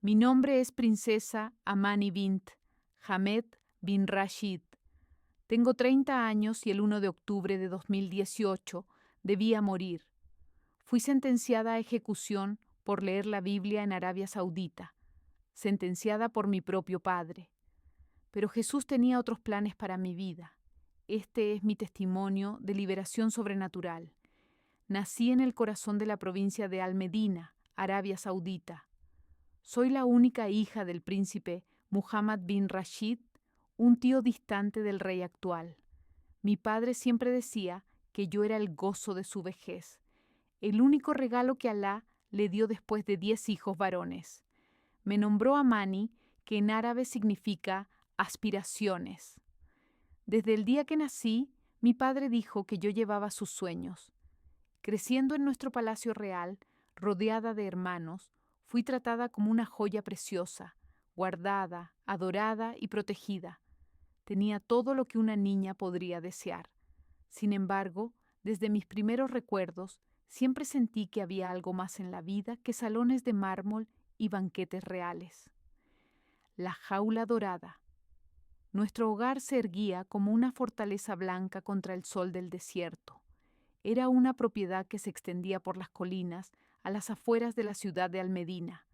Mi nombre es Princesa Amani bint Hamed bin Rashid. Tengo 30 años y el 1 de octubre de 2018 debía morir. Fui sentenciada a ejecución por leer la Biblia en Arabia Saudita, sentenciada por mi propio padre. Pero Jesús tenía otros planes para mi vida. Este es mi testimonio de liberación sobrenatural. Nací en el corazón de la provincia de Al-Medina, Arabia Saudita. Soy la única hija del príncipe Muhammad bin Rashid, un tío distante del rey actual. Mi padre siempre decía que yo era el gozo de su vejez, el único regalo que Alá le dio después de 10 hijos varones. Me nombró Amani, que en árabe significa aspiraciones. Desde el día que nací, mi padre dijo que yo llevaba sus sueños. Creciendo en nuestro palacio real, rodeada de hermanos, fui tratada como una joya preciosa, guardada, adorada y protegida. Tenía todo lo que una niña podría desear. Sin embargo, desde mis primeros recuerdos, siempre sentí que había algo más en la vida que salones de mármol y banquetes reales. La jaula dorada. Nuestro hogar se erguía como una fortaleza blanca contra el sol del desierto. Era una propiedad que se extendía por las colinas a las afueras de la ciudad de Al-Medina.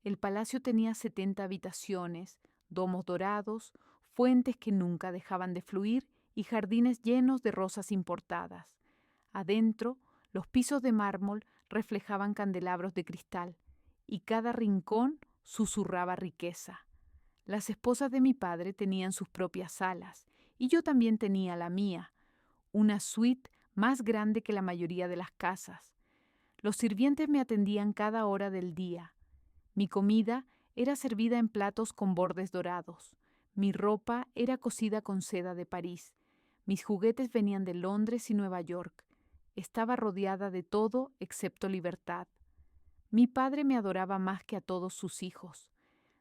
El palacio tenía 70 habitaciones, domos dorados, fuentes que nunca dejaban de fluir y jardines llenos de rosas importadas. Adentro, los pisos de mármol reflejaban candelabros de cristal y cada rincón susurraba riqueza. Las esposas de mi padre tenían sus propias salas y yo también tenía la mía, una suite más grande que la mayoría de las casas. Los sirvientes me atendían cada hora del día. Mi comida era servida en platos con bordes dorados. Mi ropa era cosida con seda de París. Mis juguetes venían de Londres y Nueva York. Estaba rodeada de todo excepto libertad. Mi padre me adoraba más que a todos sus hijos.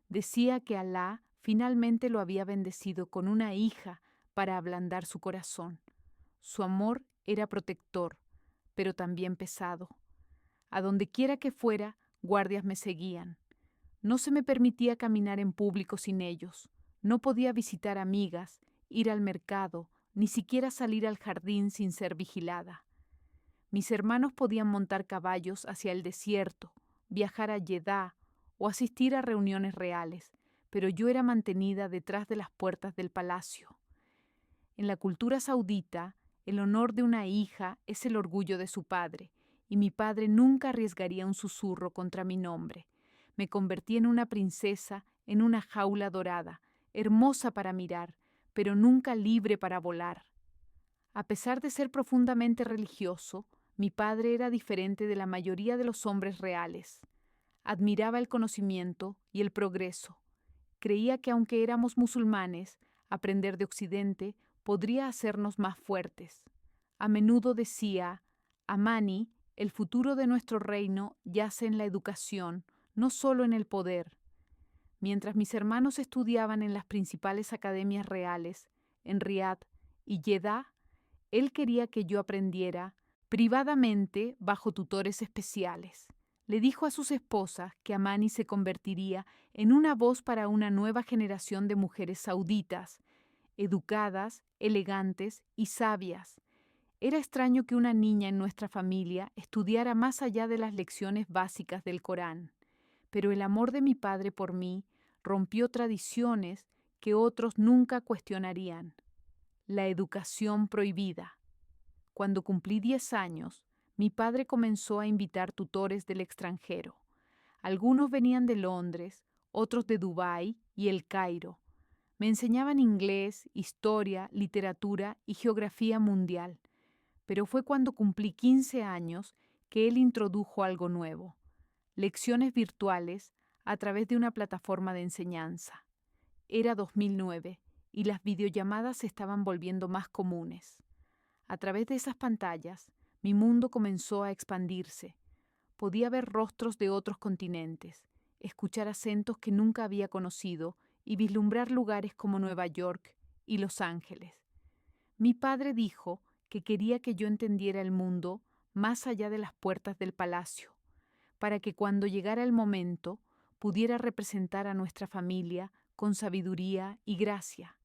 Decía que Alá finalmente lo había bendecido con una hija para ablandar su corazón. Su amor era protector, pero también pesado. A donde quiera que fuera, guardias me seguían. No se me permitía caminar en público sin ellos. No podía visitar amigas, ir al mercado, ni siquiera salir al jardín sin ser vigilada. Mis hermanos podían montar caballos hacia el desierto, viajar a Jeddah o asistir a reuniones reales, pero yo era mantenida detrás de las puertas del palacio. En la cultura saudita, el honor de una hija es el orgullo de su padre, y mi padre nunca arriesgaría un susurro contra mi nombre. Me convertí en una princesa en una jaula dorada, hermosa para mirar, pero nunca libre para volar. A pesar de ser profundamente religioso, mi padre era diferente de la mayoría de los hombres reales. Admiraba el conocimiento y el progreso. Creía que aunque éramos musulmanes, aprender de Occidente podría hacernos más fuertes. A menudo decía, Amani, el futuro de nuestro reino yace en la educación, no solo en el poder. Mientras mis hermanos estudiaban en las principales academias reales, en Riad y Jeddah, él quería que yo aprendiera privadamente bajo tutores especiales. Le dijo a sus esposas que Amani se convertiría en una voz para una nueva generación de mujeres sauditas, educadas, elegantes y sabias. Era extraño que una niña en nuestra familia estudiara más allá de las lecciones básicas del Corán, pero el amor de mi padre por mí rompió tradiciones que otros nunca cuestionarían. La educación prohibida. Cuando cumplí 10 años, mi padre comenzó a invitar tutores del extranjero. Algunos venían de Londres, otros de Dubái y El Cairo. Me enseñaban inglés, historia, literatura y geografía mundial. Pero fue cuando cumplí 15 años que él introdujo algo nuevo: lecciones virtuales a través de una plataforma de enseñanza. Era 2009 y las videollamadas se estaban volviendo más comunes. A través de esas pantallas, mi mundo comenzó a expandirse. Podía ver rostros de otros continentes, escuchar acentos que nunca había conocido y vislumbrar lugares como Nueva York y Los Ángeles. Mi padre dijo que quería que yo entendiera el mundo más allá de las puertas del palacio, para que cuando llegara el momento pudiera representar a nuestra familia con sabiduría y gracia.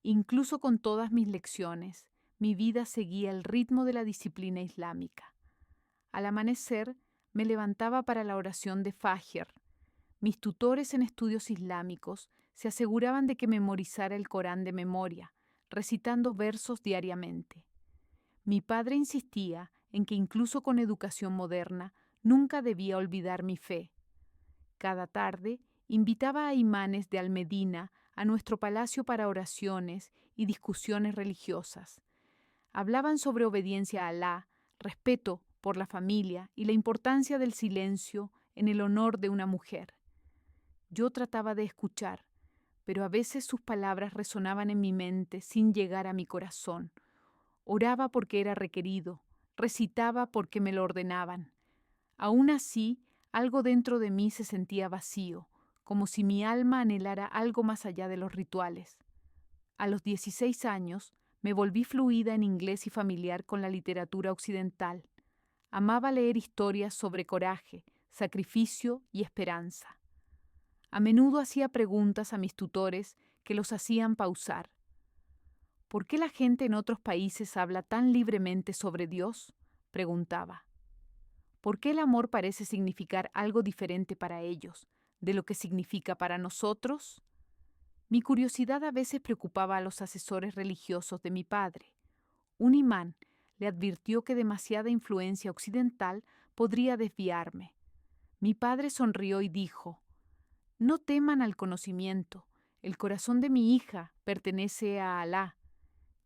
Incluso con todas mis lecciones, mi vida seguía el ritmo de la disciplina islámica. Al amanecer, me levantaba para la oración de Fajr. Mis tutores en estudios islámicos se aseguraban de que memorizara el Corán de memoria, recitando versos diariamente. Mi padre insistía en que incluso con educación moderna nunca debía olvidar mi fe. Cada tarde invitaba a imanes de Al-Medina a nuestro palacio para oraciones y discusiones religiosas. Hablaban sobre obediencia a Alá, respeto por la familia y la importancia del silencio en el honor de una mujer. Yo trataba de escuchar, pero a veces sus palabras resonaban en mi mente sin llegar a mi corazón. Oraba porque era requerido, recitaba porque me lo ordenaban. Aún así, algo dentro de mí se sentía vacío, como si mi alma anhelara algo más allá de los rituales. A los 16 años, me volví fluida en inglés y familiar con la literatura occidental. Amaba leer historias sobre coraje, sacrificio y esperanza. A menudo hacía preguntas a mis tutores que los hacían pausar. ¿Por qué la gente en otros países habla tan libremente sobre Dios?, preguntaba. ¿Por qué el amor parece significar algo diferente para ellos de lo que significa para nosotros? Mi curiosidad a veces preocupaba a los asesores religiosos de mi padre. Un imán le advirtió que demasiada influencia occidental podría desviarme. Mi padre sonrió y dijo: «No teman al conocimiento. El corazón de mi hija pertenece a Alá».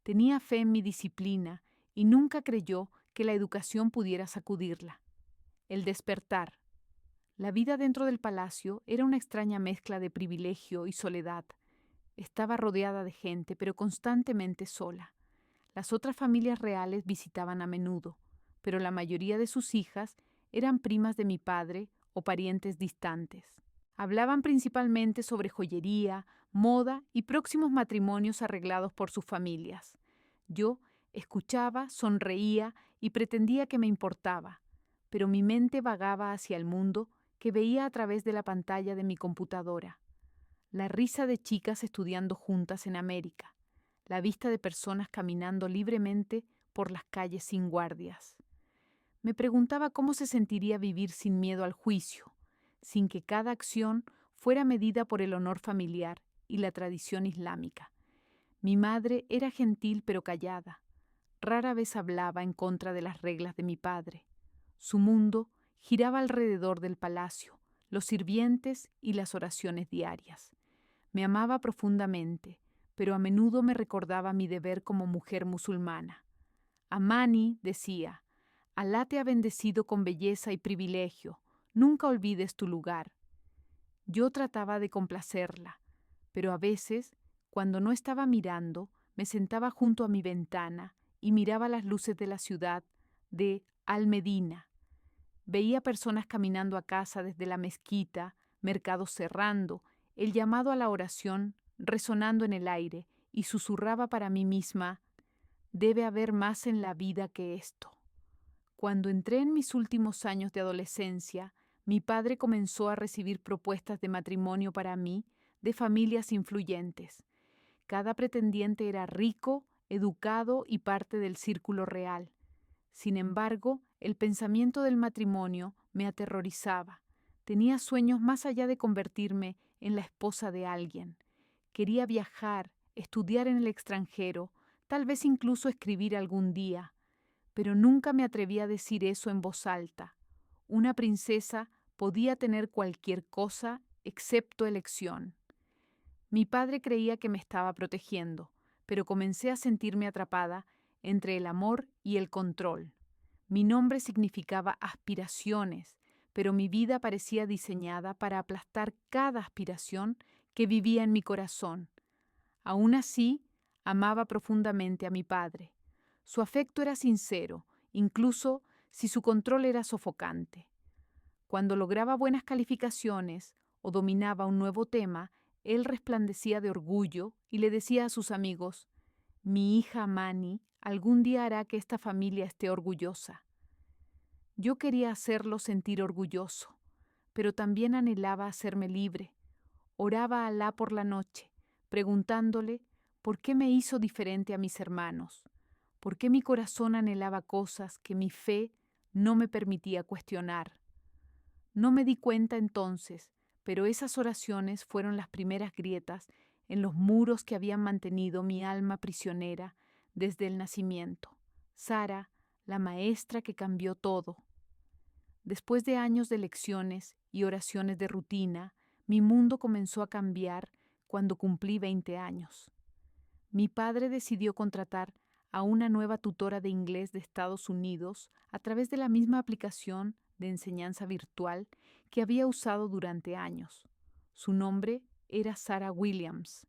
Tenía fe en mi disciplina y nunca creyó que la educación pudiera sacudirla. El despertar. La vida dentro del palacio era una extraña mezcla de privilegio y soledad. Estaba rodeada de gente, pero constantemente sola. Las otras familias reales visitaban a menudo, pero la mayoría de sus hijas eran primas de mi padre o parientes distantes. Hablaban principalmente sobre joyería, moda y próximos matrimonios arreglados por sus familias. Yo escuchaba, sonreía y pretendía que me importaba, pero mi mente vagaba hacia el mundo que veía a través de la pantalla de mi computadora. La risa de chicas estudiando juntas en América, la vista de personas caminando libremente por las calles sin guardias. Me preguntaba cómo se sentiría vivir sin miedo al juicio, sin que cada acción fuera medida por el honor familiar y la tradición islámica. Mi madre era gentil pero callada. Rara vez hablaba en contra de las reglas de mi padre. Su mundo giraba alrededor del palacio, los sirvientes y las oraciones diarias. Me amaba profundamente, pero a menudo me recordaba mi deber como mujer musulmana. Amani decía: «Alá te ha bendecido con belleza y privilegio. Nunca olvides tu lugar». Yo trataba de complacerla, pero a veces, cuando no estaba mirando, me sentaba junto a mi ventana y miraba las luces de la ciudad de Al-Medina. Veía personas caminando a casa desde la mezquita, mercados cerrando, el llamado a la oración resonando en el aire, y susurraba para mí misma: «Debe haber más en la vida que esto». Cuando entré en mis últimos años de adolescencia, mi padre comenzó a recibir propuestas de matrimonio para mí de familias influyentes. Cada pretendiente era rico, educado y parte del círculo real. Sin embargo, el pensamiento del matrimonio me aterrorizaba. Tenía sueños más allá de convertirme en la esposa de alguien. Quería viajar, estudiar en el extranjero, tal vez incluso escribir algún día. Pero nunca me atreví a decir eso en voz alta. Una princesa podía tener cualquier cosa excepto elección. Mi padre creía que me estaba protegiendo, pero comencé a sentirme atrapada entre el amor y el control. Mi nombre significaba aspiraciones, pero mi vida parecía diseñada para aplastar cada aspiración que vivía en mi corazón. Aún así, amaba profundamente a mi padre. Su afecto era sincero, incluso si su control era sofocante. Cuando lograba buenas calificaciones o dominaba un nuevo tema, él resplandecía de orgullo y le decía a sus amigos: «Mi hija Mani algún día hará que esta familia esté orgullosa». Yo quería hacerlo sentir orgulloso, pero también anhelaba hacerme libre. Oraba a Alá por la noche, preguntándole por qué me hizo diferente a mis hermanos, por qué mi corazón anhelaba cosas que mi fe no me permitía cuestionar. No me di cuenta entonces, pero esas oraciones fueron las primeras grietas en los muros que habían mantenido mi alma prisionera desde el nacimiento. Sara, la maestra que cambió todo. Después de años de lecciones y oraciones de rutina, mi mundo comenzó a cambiar cuando cumplí 20 años. Mi padre decidió contratar a una nueva tutora de inglés de Estados Unidos a través de la misma aplicación de enseñanza virtual que había usado durante años. Su nombre era Sarah Williams.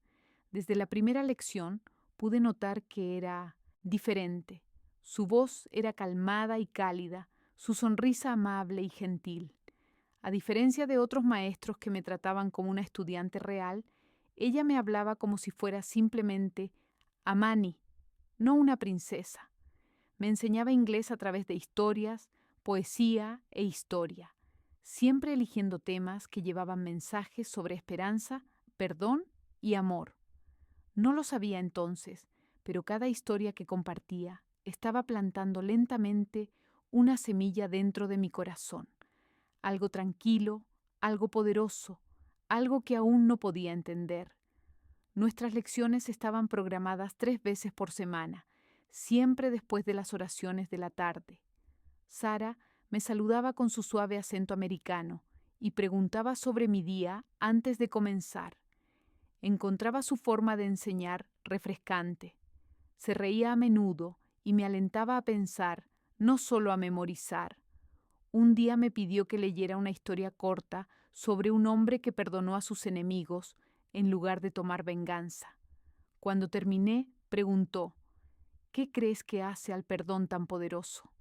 Desde la primera lección pude notar que era diferente. Su voz era calmada y cálida, su sonrisa amable y gentil. A diferencia de otros maestros que me trataban como una estudiante real, ella me hablaba como si fuera simplemente Amani, no una princesa. Me enseñaba inglés a través de historias, poesía e historia, siempre eligiendo temas que llevaban mensajes sobre esperanza, perdón y amor. No lo sabía entonces, pero cada historia que compartía estaba plantando lentamente una semilla dentro de mi corazón, algo tranquilo, algo poderoso, algo que aún no podía entender. Nuestras lecciones estaban programadas 3 veces por semana, siempre después de las oraciones de la tarde. Sara me saludaba con su suave acento americano y preguntaba sobre mi día antes de comenzar. Encontraba su forma de enseñar refrescante. Se reía a menudo y me alentaba a pensar, no solo a memorizar. Un día me pidió que leyera una historia corta sobre un hombre que perdonó a sus enemigos en lugar de tomar venganza. Cuando terminé, preguntó, ¿qué crees que hace al perdón tan poderoso?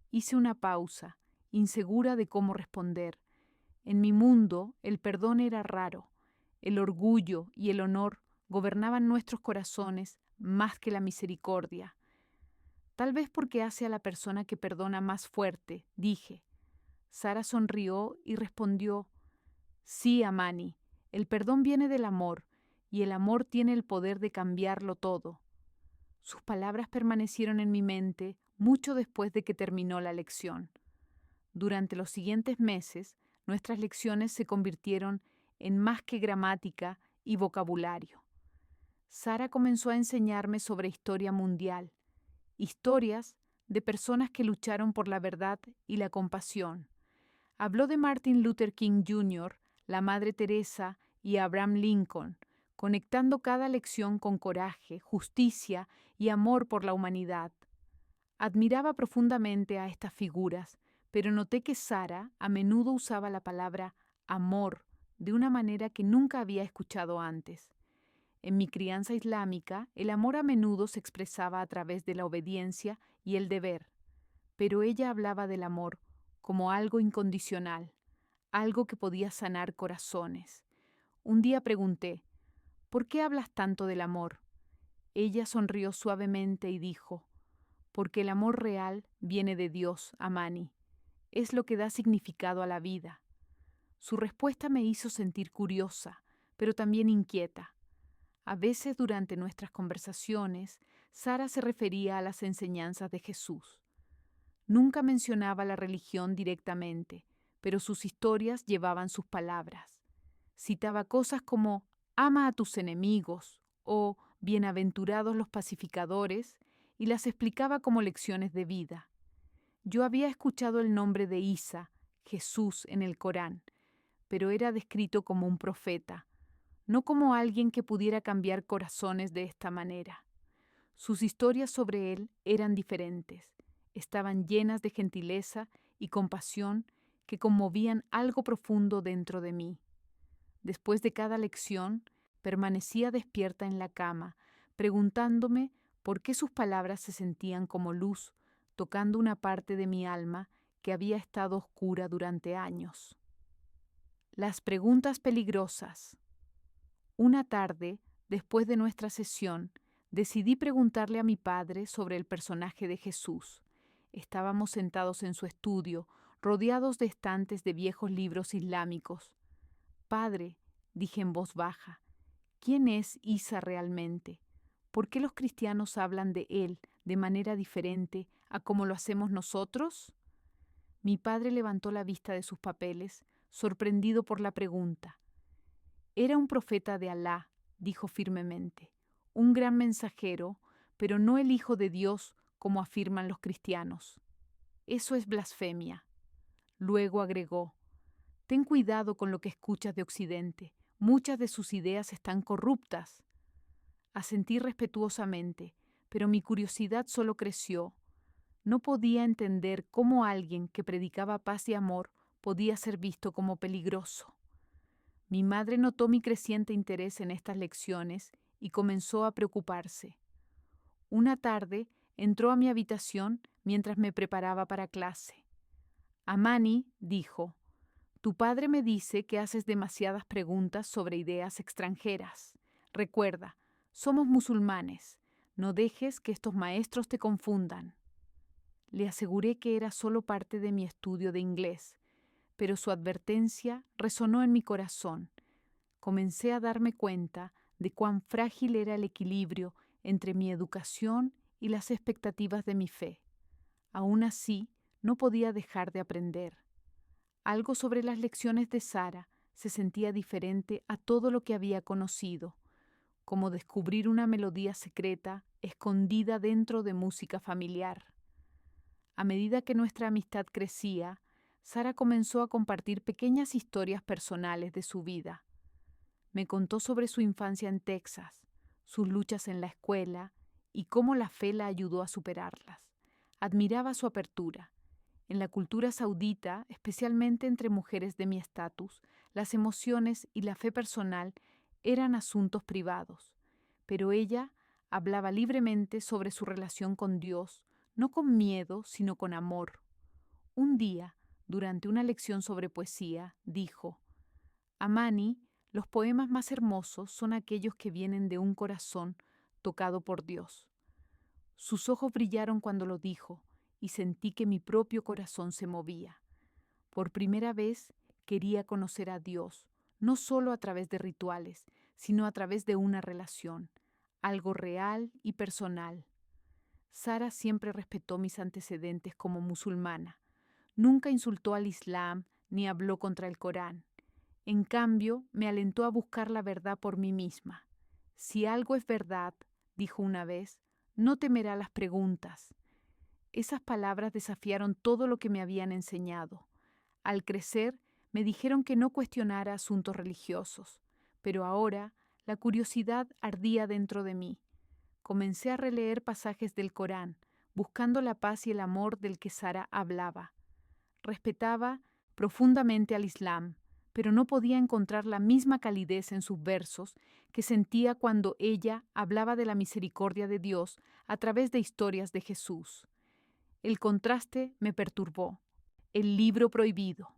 Hice una pausa, insegura de cómo responder. En mi mundo, el perdón era raro. El orgullo y el honor gobernaban nuestros corazones más que la misericordia. Tal vez porque hace a la persona que perdona más fuerte, dije. Sara sonrió y respondió, sí, Amani, el perdón viene del amor, y el amor tiene el poder de cambiarlo todo. Sus palabras permanecieron en mi mente mucho después de que terminó la lección. Durante los siguientes meses, nuestras lecciones se convirtieron en más que gramática y vocabulario. Sara comenzó a enseñarme sobre historia mundial, historias de personas que lucharon por la verdad y la compasión. Habló de Martin Luther King Jr., la Madre Teresa y Abraham Lincoln, conectando cada lección con coraje, justicia y amor por la humanidad. Admiraba profundamente a estas figuras, pero noté que Sara a menudo usaba la palabra amor de una manera que nunca había escuchado antes. En mi crianza islámica, el amor a menudo se expresaba a través de la obediencia y el deber, pero ella hablaba del amor como algo incondicional, algo que podía sanar corazones. Un día pregunté, ¿por qué hablas tanto del amor? Ella sonrió suavemente y dijo, porque el amor real viene de Dios, Amani. Es lo que da significado a la vida. Su respuesta me hizo sentir curiosa, pero también inquieta. A veces durante nuestras conversaciones, Sara se refería a las enseñanzas de Jesús. Nunca mencionaba la religión directamente, pero sus historias llevaban sus palabras. Citaba cosas como «ama a tus enemigos» o «bienaventurados los pacificadores» y las explicaba como lecciones de vida. Yo había escuchado el nombre de Isa, Jesús, en el Corán, pero era descrito como un profeta, no como alguien que pudiera cambiar corazones de esta manera. Sus historias sobre él eran diferentes, estaban llenas de gentileza y compasión que conmovían algo profundo dentro de mí. Después de cada lección, permanecía despierta en la cama, preguntándome por qué sus palabras se sentían como luz, tocando una parte de mi alma que había estado oscura durante años. Las preguntas peligrosas. Una tarde, después de nuestra sesión, decidí preguntarle a mi padre sobre el personaje de Jesús. Estábamos sentados en su estudio, rodeados de estantes de viejos libros islámicos. Padre, dije en voz baja, ¿quién es Isa realmente? ¿Por qué los cristianos hablan de él de manera diferente a como lo hacemos nosotros? Mi padre levantó la vista de sus papeles, sorprendido por la pregunta. Era un profeta de Alá, dijo firmemente, un gran mensajero, pero no el Hijo de Dios como afirman los cristianos. Eso es blasfemia. Luego agregó, ten cuidado con lo que escuchas de Occidente, muchas de sus ideas están corruptas. Asentí respetuosamente, pero mi curiosidad solo creció. No podía entender cómo alguien que predicaba paz y amor podía ser visto como peligroso. Mi madre notó mi creciente interés en estas lecciones y comenzó a preocuparse. Una tarde entró a mi habitación mientras me preparaba para clase. Amani, dijo, tu padre me dice que haces demasiadas preguntas sobre ideas extranjeras. Recuerda, somos musulmanes. No dejes que estos maestros te confundan. Le aseguré que era solo parte de mi estudio de inglés, pero su advertencia resonó en mi corazón. Comencé a darme cuenta de cuán frágil era el equilibrio entre mi educación y las expectativas de mi fe. Aún así, no podía dejar de aprender. Algo sobre las lecciones de Sara se sentía diferente a todo lo que había conocido, como descubrir una melodía secreta escondida dentro de música familiar. A medida que nuestra amistad crecía, Sara comenzó a compartir pequeñas historias personales de su vida. Me contó sobre su infancia en Texas, sus luchas en la escuela y cómo la fe la ayudó a superarlas. Admiraba su apertura. En la cultura saudita, especialmente entre mujeres de mi estatus, las emociones y la fe personal eran asuntos privados, pero ella hablaba libremente sobre su relación con Dios, no con miedo, sino con amor. Un día, durante una lección sobre poesía, dijo, Amani, los poemas más hermosos son aquellos que vienen de un corazón tocado por Dios. Sus ojos brillaron cuando lo dijo, y sentí que mi propio corazón se movía. Por primera vez quería conocer a Dios, no solo a través de rituales, sino a través de una relación, algo real y personal. Sara siempre respetó mis antecedentes como musulmana. Nunca insultó al Islam ni habló contra el Corán. En cambio, me alentó a buscar la verdad por mí misma. Si algo es verdad, dijo una vez, no temerá las preguntas. Esas palabras desafiaron todo lo que me habían enseñado. Al crecer, me dijeron que no cuestionara asuntos religiosos, pero ahora la curiosidad ardía dentro de mí. Comencé a releer pasajes del Corán, buscando la paz y el amor del que Sara hablaba. Respetaba profundamente al Islam, pero no podía encontrar la misma calidez en sus versos que sentía cuando ella hablaba de la misericordia de Dios a través de historias de Jesús. El contraste me perturbó. El libro prohibido.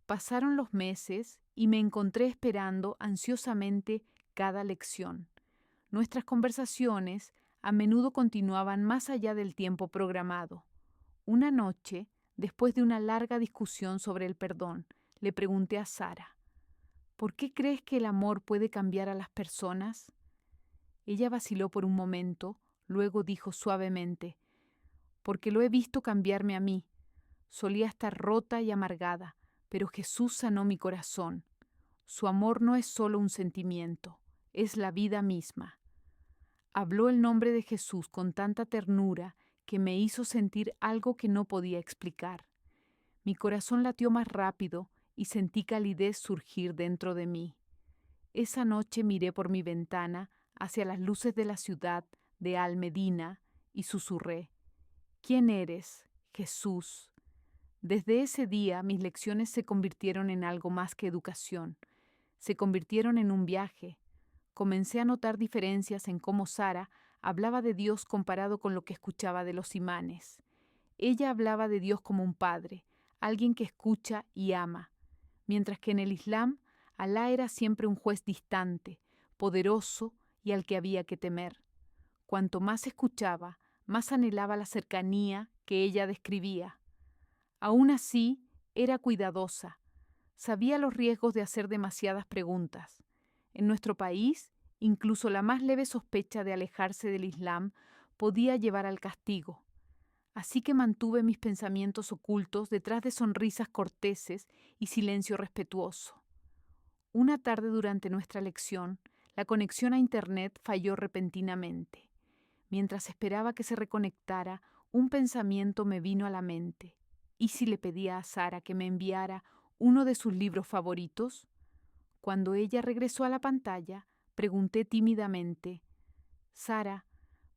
Pasaron los meses y me encontré esperando ansiosamente cada lección. Nuestras conversaciones a menudo continuaban más allá del tiempo programado. Una noche, después de una larga discusión sobre el perdón, le pregunté a Sara, ¿por qué crees que el amor puede cambiar a las personas? Ella vaciló por un momento, luego dijo suavemente, porque lo he visto cambiarme a mí. Solía estar rota y amargada, pero Jesús sanó mi corazón. Su amor no es solo un sentimiento, es la vida misma. Habló el nombre de Jesús con tanta ternura que me hizo sentir algo que no podía explicar. Mi corazón latió más rápido y sentí calidez surgir dentro de mí. Esa noche miré por mi ventana hacia las luces de la ciudad de Al-Medina y susurré, ¿quién eres, Jesús? Desde ese día mis lecciones se convirtieron en algo más que educación. Se convirtieron en un viaje. Comencé a notar diferencias en cómo Sara hablaba de Dios comparado con lo que escuchaba de los imanes. Ella hablaba de Dios como un padre, alguien que escucha y ama, mientras que en el Islam, Alá era siempre un juez distante, poderoso y al que había que temer. Cuanto más escuchaba, más anhelaba la cercanía que ella describía. Aún así, era cuidadosa. Sabía los riesgos de hacer demasiadas preguntas. En nuestro país, incluso la más leve sospecha de alejarse del Islam podía llevar al castigo. Así que mantuve mis pensamientos ocultos detrás de sonrisas corteses y silencio respetuoso. Una tarde durante nuestra lección, la conexión a Internet falló repentinamente. Mientras esperaba que se reconectara, un pensamiento me vino a la mente. ¿Y si le pedía a Sara que me enviara uno de sus libros favoritos? Cuando ella regresó a la pantalla, pregunté tímidamente: Sara,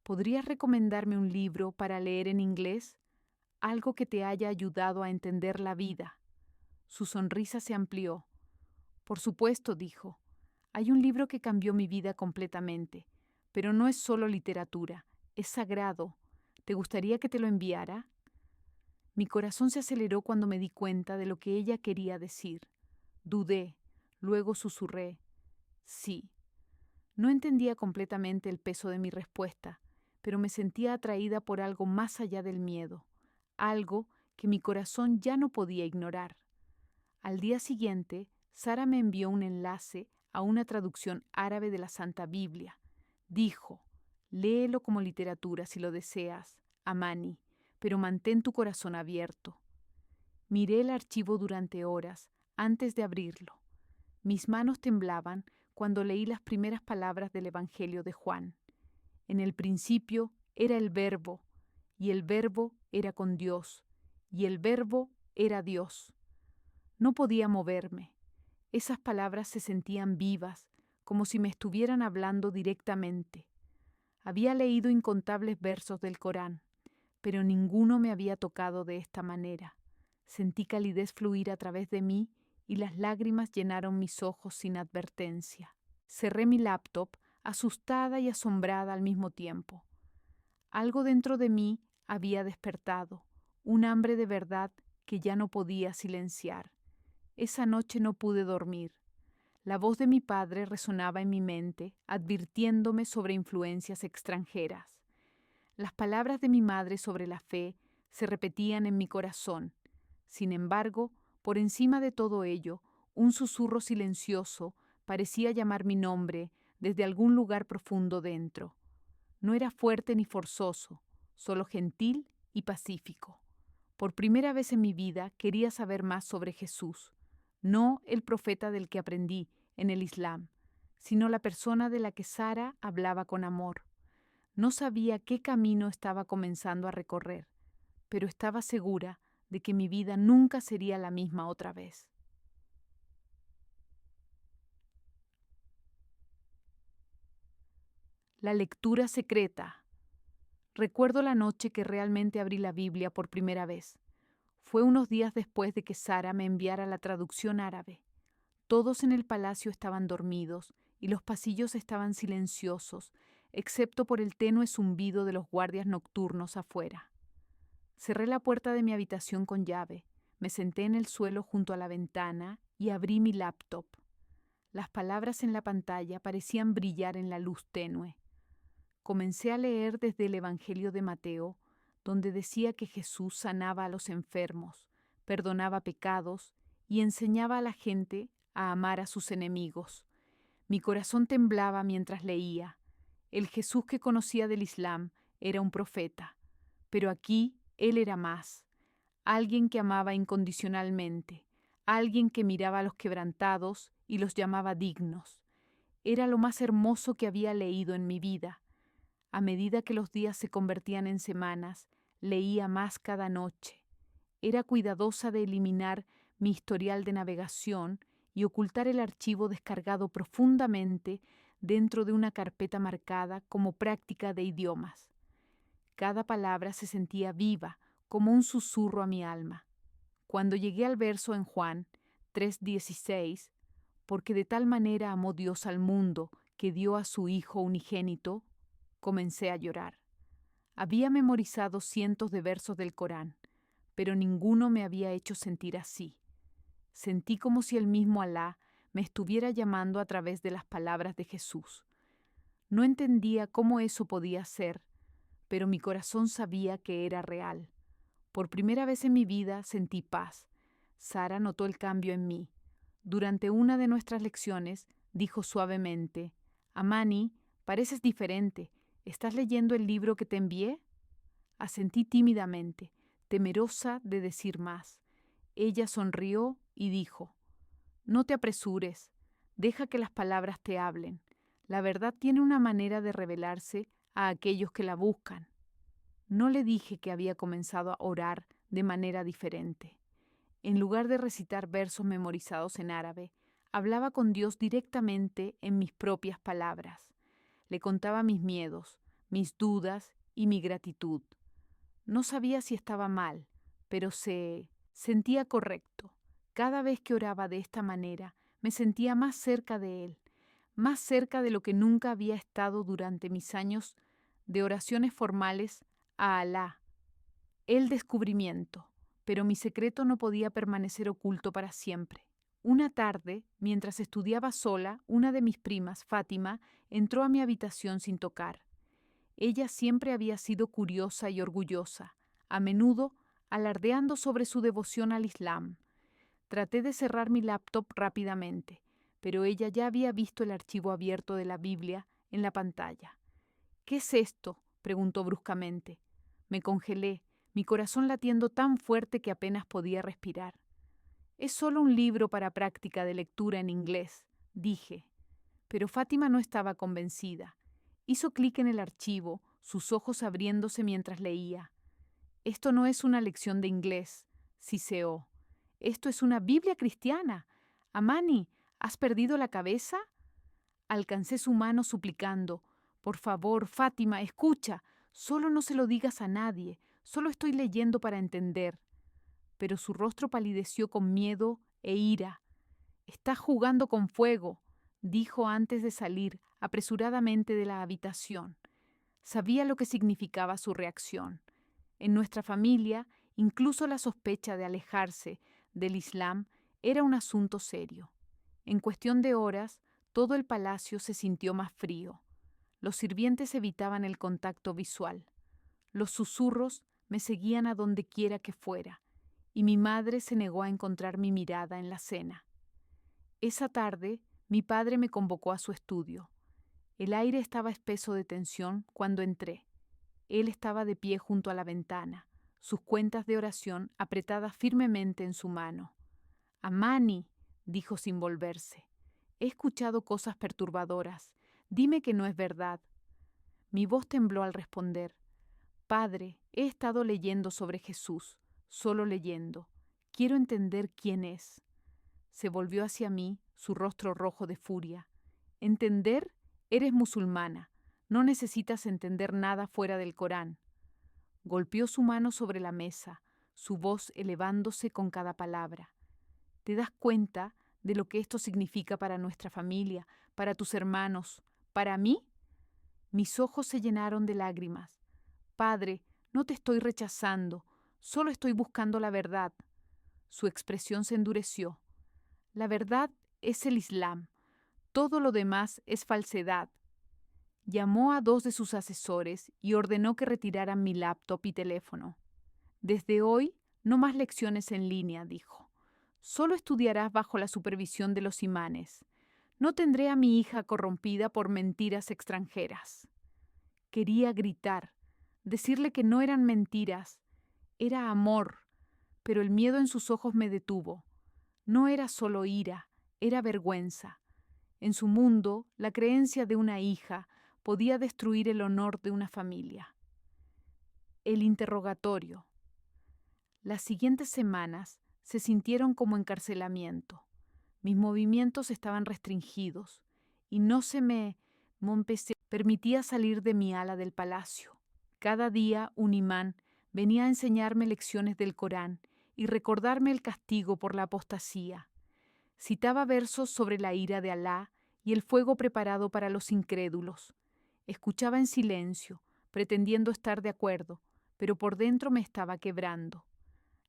¿podrías recomendarme un libro para leer en inglés? Algo que te haya ayudado a entender la vida. Su sonrisa se amplió. Por supuesto, dijo. Hay un libro que cambió mi vida completamente, pero no es solo literatura, es sagrado. ¿Te gustaría que te lo enviara? Mi corazón se aceleró cuando me di cuenta de lo que ella quería decir. Dudé, luego susurré: sí. No entendía completamente el peso de mi respuesta, pero me sentía atraída por algo más allá del miedo, algo que mi corazón ya no podía ignorar. Al día siguiente, Sara me envió un enlace a una traducción árabe de la Santa Biblia. Dijo: léelo como literatura si lo deseas, Amani, pero mantén tu corazón abierto. Miré el archivo durante horas antes de abrirlo. Mis manos temblaban cuando leí las primeras palabras del Evangelio de Juan. En el principio era el Verbo, y el Verbo era con Dios, y el Verbo era Dios. No podía moverme. Esas palabras se sentían vivas, como si me estuvieran hablando directamente. Había leído incontables versos del Corán, pero ninguno me había tocado de esta manera. Sentí calidez fluir a través de mí y las lágrimas llenaron mis ojos sin advertencia. Cerré mi laptop, asustada y asombrada al mismo tiempo. Algo dentro de mí había despertado, un hambre de verdad que ya no podía silenciar. Esa noche no pude dormir. La voz de mi padre resonaba en mi mente, advirtiéndome sobre influencias extranjeras. Las palabras de mi madre sobre la fe se repetían en mi corazón. Sin embargo, por encima de todo ello, un susurro silencioso parecía llamar mi nombre desde algún lugar profundo dentro. No era fuerte ni forzoso, solo gentil y pacífico. Por primera vez en mi vida quería saber más sobre Jesús, no el profeta del que aprendí en el Islam, sino la persona de la que Sara hablaba con amor. No sabía qué camino estaba comenzando a recorrer, pero estaba segura de que mi vida nunca sería la misma otra vez. La lectura secreta. Recuerdo la noche que realmente abrí la Biblia por primera vez. Fue unos días después de que Sara me enviara la traducción árabe. Todos en el palacio estaban dormidos y los pasillos estaban silenciosos, excepto por el tenue zumbido de los guardias nocturnos afuera. Cerré la puerta de mi habitación con llave, me senté en el suelo junto a la ventana y abrí mi laptop. Las palabras en la pantalla parecían brillar en la luz tenue. Comencé a leer desde el Evangelio de Mateo, donde decía que Jesús sanaba a los enfermos, perdonaba pecados y enseñaba a la gente a amar a sus enemigos. Mi corazón temblaba mientras leía. El Jesús que conocía del Islam era un profeta, pero aquí él era más, alguien que amaba incondicionalmente, alguien que miraba a los quebrantados y los llamaba dignos. Era lo más hermoso que había leído en mi vida. A medida que los días se convertían en semanas, leía más cada noche. Era cuidadosa de eliminar mi historial de navegación y ocultar el archivo descargado profundamente dentro de una carpeta marcada como práctica de idiomas. Cada palabra se sentía viva, como un susurro a mi alma. Cuando llegué al verso en Juan 3:16, porque de tal manera amó Dios al mundo que dio a su Hijo unigénito, comencé a llorar. Había memorizado cientos de versos del Corán, pero ninguno me había hecho sentir así. Sentí como si el mismo Alá me estuviera llamando a través de las palabras de Jesús. No entendía cómo eso podía ser, pero mi corazón sabía que era real. Por primera vez en mi vida sentí paz. Sara notó el cambio en mí. Durante una de nuestras lecciones, dijo suavemente: Amani, pareces diferente. ¿Estás leyendo el libro que te envié? Asentí tímidamente, temerosa de decir más. Ella sonrió y dijo: No te apresures, deja que las palabras te hablen. La verdad tiene una manera de revelarse a aquellos que la buscan. No le dije que había comenzado a orar de manera diferente. En lugar de recitar versos memorizados en árabe, hablaba con Dios directamente en mis propias palabras. Le contaba mis miedos, mis dudas y mi gratitud. No sabía si estaba mal, pero se sentía correcto. Cada vez que oraba de esta manera, me sentía más cerca de Él, más cerca de lo que nunca había estado durante mis años de oraciones formales a Alá, el descubrimiento. Pero mi secreto no podía permanecer oculto para siempre. Una tarde, mientras estudiaba sola, una de mis primas, Fátima, entró a mi habitación sin tocar. Ella siempre había sido curiosa y orgullosa, a menudo alardeando sobre su devoción al Islam. Traté de cerrar mi laptop rápidamente, pero ella ya había visto el archivo abierto de la Biblia en la pantalla. ¿Qué es esto?, preguntó bruscamente. Me congelé, mi corazón latiendo tan fuerte que apenas podía respirar. Es solo un libro para práctica de lectura en inglés, dije. Pero Fátima no estaba convencida. Hizo clic en el archivo, sus ojos abriéndose mientras leía. Esto no es una lección de inglés, siseó. Esto es una Biblia cristiana. Amani, ¿has perdido la cabeza? Alcancé su mano suplicando. Por favor, Fátima, escucha. Solo no se lo digas a nadie. Solo estoy leyendo para entender. Pero su rostro palideció con miedo e ira. Estás jugando con fuego, dijo antes de salir apresuradamente de la habitación. Sabía lo que significaba su reacción. En nuestra familia, incluso la sospecha de alejarse del Islam era un asunto serio. En cuestión de horas, todo el palacio se sintió más frío. Los sirvientes evitaban el contacto visual. Los susurros me seguían a donde quiera que fuera, y mi madre se negó a encontrar mi mirada en la cena. Esa tarde, mi padre me convocó a su estudio. El aire estaba espeso de tensión cuando entré. Él estaba de pie junto a la ventana, sus cuentas de oración apretadas firmemente en su mano. Amani, dijo sin volverse, he escuchado cosas perturbadoras. Dime que no es verdad. Mi voz tembló al responder. Padre, he estado leyendo sobre Jesús, solo leyendo. Quiero entender quién es. Se volvió hacia mí, su rostro rojo de furia. ¿Entender? Eres musulmana. No necesitas entender nada fuera del Corán. Golpeó su mano sobre la mesa, su voz elevándose con cada palabra. ¿Te das cuenta de lo que esto significa para nuestra familia, para tus hermanos, para mí? Mis ojos se llenaron de lágrimas. Padre, no te estoy rechazando, solo estoy buscando la verdad. Su expresión se endureció. La verdad es el Islam. Todo lo demás es falsedad. Llamó a 2 de sus asesores y ordenó que retiraran mi laptop y teléfono. Desde hoy, no más lecciones en línea, dijo. Solo estudiarás bajo la supervisión de los imanes. No tendré a mi hija corrompida por mentiras extranjeras. Quería gritar, decirle que no eran mentiras, era amor, pero el miedo en sus ojos me detuvo. No era solo ira, era vergüenza. En su mundo, la creencia de una hija podía destruir el honor de una familia. El interrogatorio. Las siguientes semanas se sintieron como encarcelamiento. Mis movimientos estaban restringidos y no se me permitía salir de mi ala del palacio. Cada día un imán venía a enseñarme lecciones del Corán y recordarme el castigo por la apostasía. Citaba versos sobre la ira de Alá y el fuego preparado para los incrédulos. Escuchaba en silencio, pretendiendo estar de acuerdo, pero por dentro me estaba quebrando.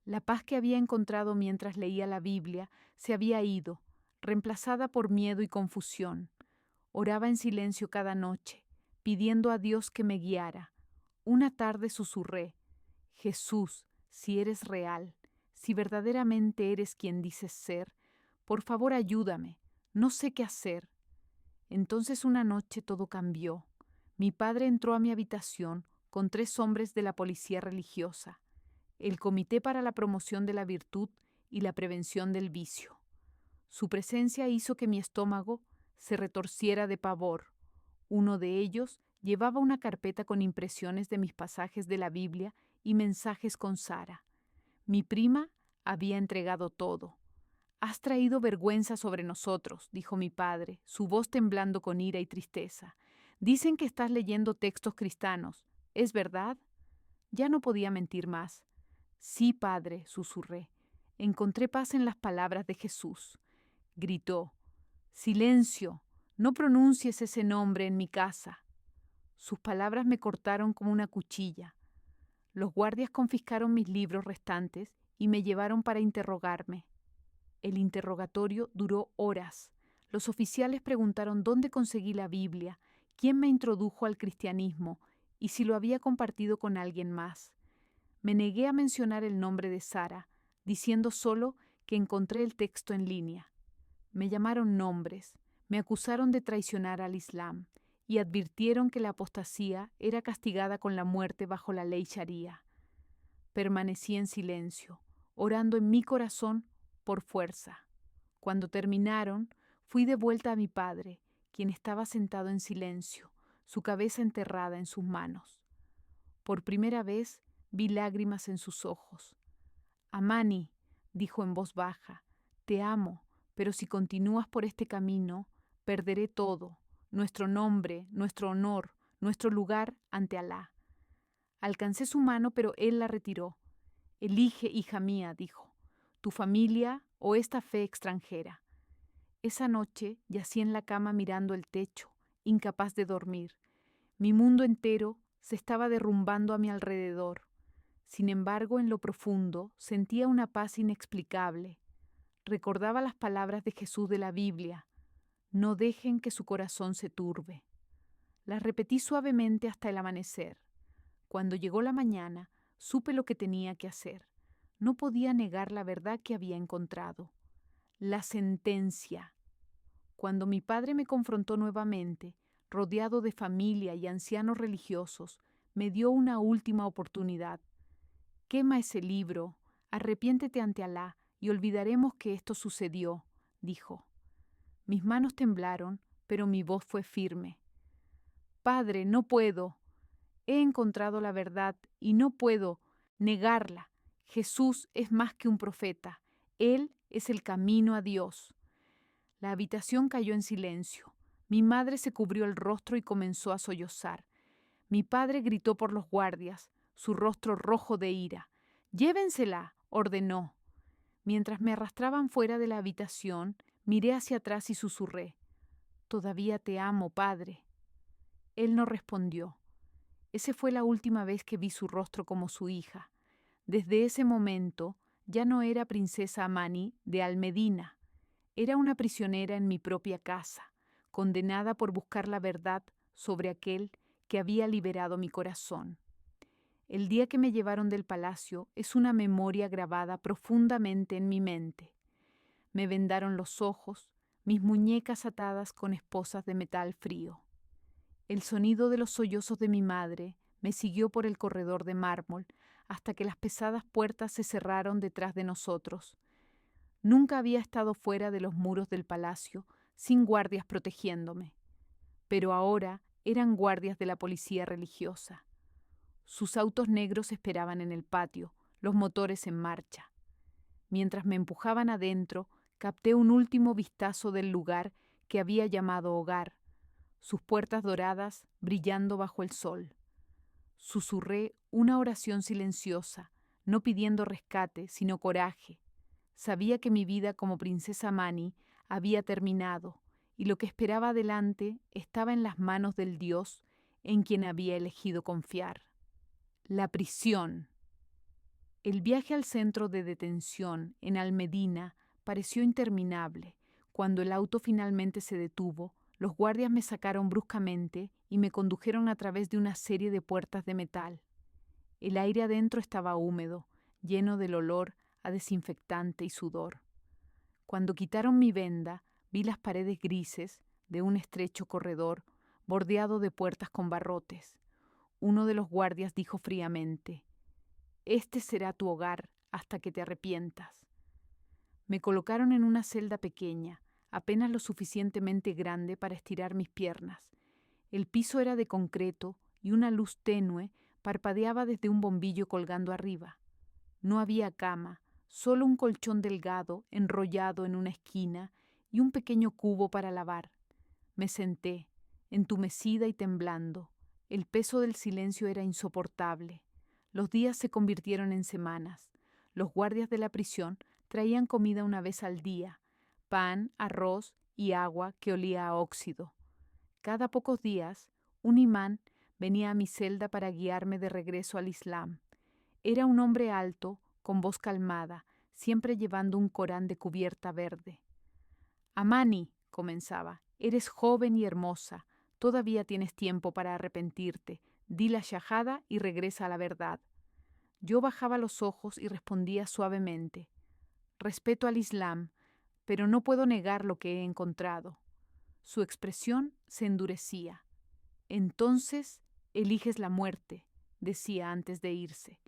La paz que había encontrado mientras leía la Biblia se había ido, reemplazada por miedo y confusión. Oraba en silencio cada noche, pidiendo a Dios que me guiara. Una tarde susurré: Jesús, Si eres real, si verdaderamente eres quien dices ser, por favor ayúdame, no sé qué hacer. Entonces una noche todo cambió. Mi padre entró a mi habitación con 3 hombres de la policía religiosa, el Comité para la Promoción de la Virtud y la Prevención del Vicio. Su presencia hizo que mi estómago se retorciera de pavor. Uno de ellos llevaba una carpeta con impresiones de mis pasajes de la Biblia y mensajes con Sara. Mi prima había entregado todo. «Has traído vergüenza sobre nosotros», dijo mi padre, su voz temblando con ira y tristeza. «Dicen que estás leyendo textos cristianos. ¿Es verdad?» Ya no podía mentir más. «Sí, padre», susurré. «Encontré paz en las palabras de Jesús». Gritó. «Silencio, no pronuncies ese nombre en mi casa». Sus palabras me cortaron como una cuchilla. Los guardias confiscaron mis libros restantes y me llevaron para interrogarme. El interrogatorio duró horas. Los oficiales preguntaron dónde conseguí la Biblia, quién me introdujo al cristianismo y si lo había compartido con alguien más. Me negué a mencionar el nombre de Sara, diciendo solo que encontré el texto en línea. Me llamaron nombres, me acusaron de traicionar al Islam y advirtieron que la apostasía era castigada con la muerte bajo la ley Sharia. Permanecí en silencio, orando en mi corazón por fuerza. Cuando terminaron, fui de vuelta a mi padre, quien estaba sentado en silencio, su cabeza enterrada en sus manos. Por primera vez vi lágrimas en sus ojos. «Amani», dijo en voz baja, «te amo, pero si continúas por este camino, perderé todo, nuestro nombre, nuestro honor, nuestro lugar ante Alá». Alcancé su mano, pero él la retiró. «Elige, hija mía», dijo, «tu familia o esta fe extranjera». Esa noche yací en la cama mirando el techo, incapaz de dormir. Mi mundo entero se estaba derrumbando a mi alrededor. Sin embargo, en lo profundo sentía una paz inexplicable. Recordaba las palabras de Jesús de la Biblia: «No dejen que su corazón se turbe». Las repetí suavemente hasta el amanecer. Cuando llegó la mañana, supe lo que tenía que hacer. No podía negar la verdad que había encontrado. La sentencia. Cuando mi padre me confrontó nuevamente, rodeado de familia y ancianos religiosos, me dio una última oportunidad. «Quema ese libro, arrepiéntete ante Alá y olvidaremos que esto sucedió», dijo. Mis manos temblaron, pero mi voz fue firme. «Padre, no puedo. He encontrado la verdad y no puedo negarla. Jesús es más que un profeta. Él es el camino a Dios». La habitación cayó en silencio. Mi madre se cubrió el rostro y comenzó a sollozar. Mi padre gritó por los guardias, su rostro rojo de ira. «Llévensela», ordenó. Mientras me arrastraban fuera de la habitación, miré hacia atrás y susurré: «Todavía te amo, padre». Él no respondió. Esa fue la última vez que vi su rostro como su hija. Desde ese momento ya no era princesa Amani de Al-Medina. Era una prisionera en mi propia casa, condenada por buscar la verdad sobre aquel que había liberado mi corazón. El día que me llevaron del palacio es una memoria grabada profundamente en mi mente. Me vendaron los ojos, mis muñecas atadas con esposas de metal frío. El sonido de los sollozos de mi madre me siguió por el corredor de mármol hasta que las pesadas puertas se cerraron detrás de nosotros. Nunca había estado fuera de los muros del palacio sin guardias protegiéndome, pero ahora eran guardias de la policía religiosa. Sus autos negros esperaban en el patio, los motores en marcha. Mientras me empujaban adentro, capté un último vistazo del lugar que había llamado hogar, sus puertas doradas brillando bajo el sol. Susurré una oración silenciosa, no pidiendo rescate, sino coraje. Sabía que mi vida como princesa Mani había terminado y lo que esperaba adelante estaba en las manos del Dios en quien había elegido confiar. La prisión. El viaje al centro de detención en Al-Medina pareció interminable. Cuando el auto finalmente se detuvo, los guardias me sacaron bruscamente y me condujeron a través de una serie de puertas de metal. El aire adentro estaba húmedo, lleno del olor a desinfectante y sudor. Cuando quitaron mi venda, vi las paredes grises de un estrecho corredor bordeado de puertas con barrotes. Uno de los guardias dijo fríamente: «Este será tu hogar hasta que te arrepientas». Me colocaron en una celda pequeña, apenas lo suficientemente grande para estirar mis piernas. El piso era de concreto y una luz tenue parpadeaba desde un bombillo colgando arriba. No había cama, solo un colchón delgado enrollado en una esquina y un pequeño cubo para lavar. Me senté, entumecida y temblando. El peso del silencio era insoportable. Los días se convirtieron en semanas. Los guardias de la prisión traían comida una vez al día, pan, arroz y agua que olía a óxido. Cada pocos días, un imán venía a mi celda para guiarme de regreso al Islam. Era un hombre alto, con voz calmada, siempre llevando un Corán de cubierta verde. «Amani», comenzaba, «eres joven y hermosa, todavía tienes tiempo para arrepentirte, di la shahada y regresa a la verdad». Yo bajaba los ojos y respondía suavemente: «Respeto al Islam, pero no puedo negar lo que he encontrado». Su expresión se endurecía. «Entonces eliges la muerte», decía antes de irse.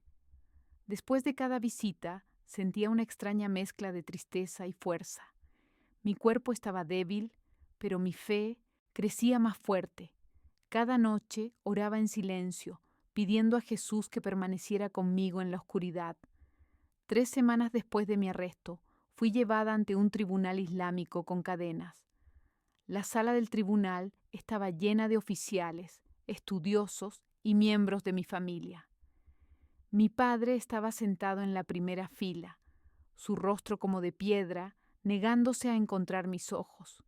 Después de cada visita, sentía una extraña mezcla de tristeza y fuerza. Mi cuerpo estaba débil, pero mi fe crecía más fuerte. Cada noche oraba en silencio, pidiendo a Jesús que permaneciera conmigo en la oscuridad. 3 semanas después de mi arresto, fui llevada ante un tribunal islámico con cadenas. La sala del tribunal estaba llena de oficiales, estudiosos y miembros de mi familia. Mi padre estaba sentado en la primera fila, su rostro como de piedra, negándose a encontrar mis ojos.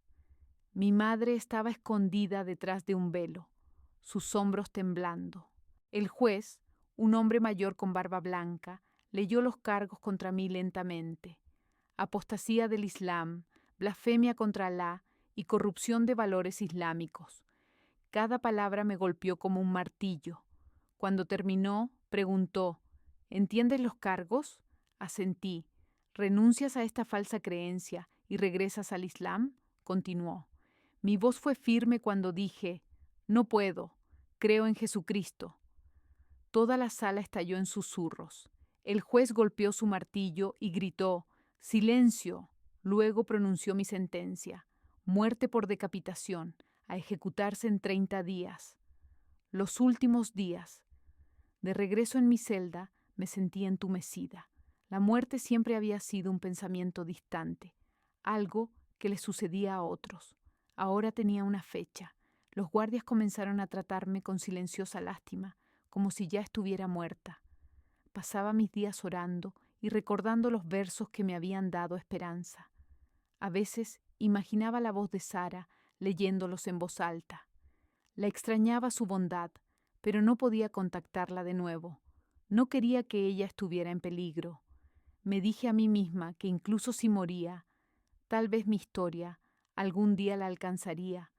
Mi madre estaba escondida detrás de un velo, sus hombros temblando. El juez, un hombre mayor con barba blanca, leyó los cargos contra mí lentamente: apostasía del Islam, blasfemia contra Alá y corrupción de valores islámicos. Cada palabra me golpeó como un martillo. Cuando terminó, preguntó: ¿entiendes los cargos? Asentí. ¿Renuncias a esta falsa creencia y regresas al Islam? Continuó. Mi voz fue firme cuando dije: no puedo, creo en Jesucristo. Toda la sala estalló en susurros. El juez golpeó su martillo y gritó: ¡silencio! Luego pronunció mi sentencia: muerte por decapitación, a ejecutarse en 30 días. Los últimos días. De regreso en mi celda, me sentí entumecida. La muerte siempre había sido un pensamiento distante, algo que le sucedía a otros. Ahora tenía una fecha. Los guardias comenzaron a tratarme con silenciosa lástima, como si ya estuviera muerta. Pasaba mis días orando y recordando los versos que me habían dado esperanza. A veces imaginaba la voz de Sara leyéndolos en voz alta. La extrañaba su bondad, pero no podía contactarla de nuevo. No quería que ella estuviera en peligro. Me dije a mí misma que incluso si moría, tal vez mi historia algún día la alcanzaría,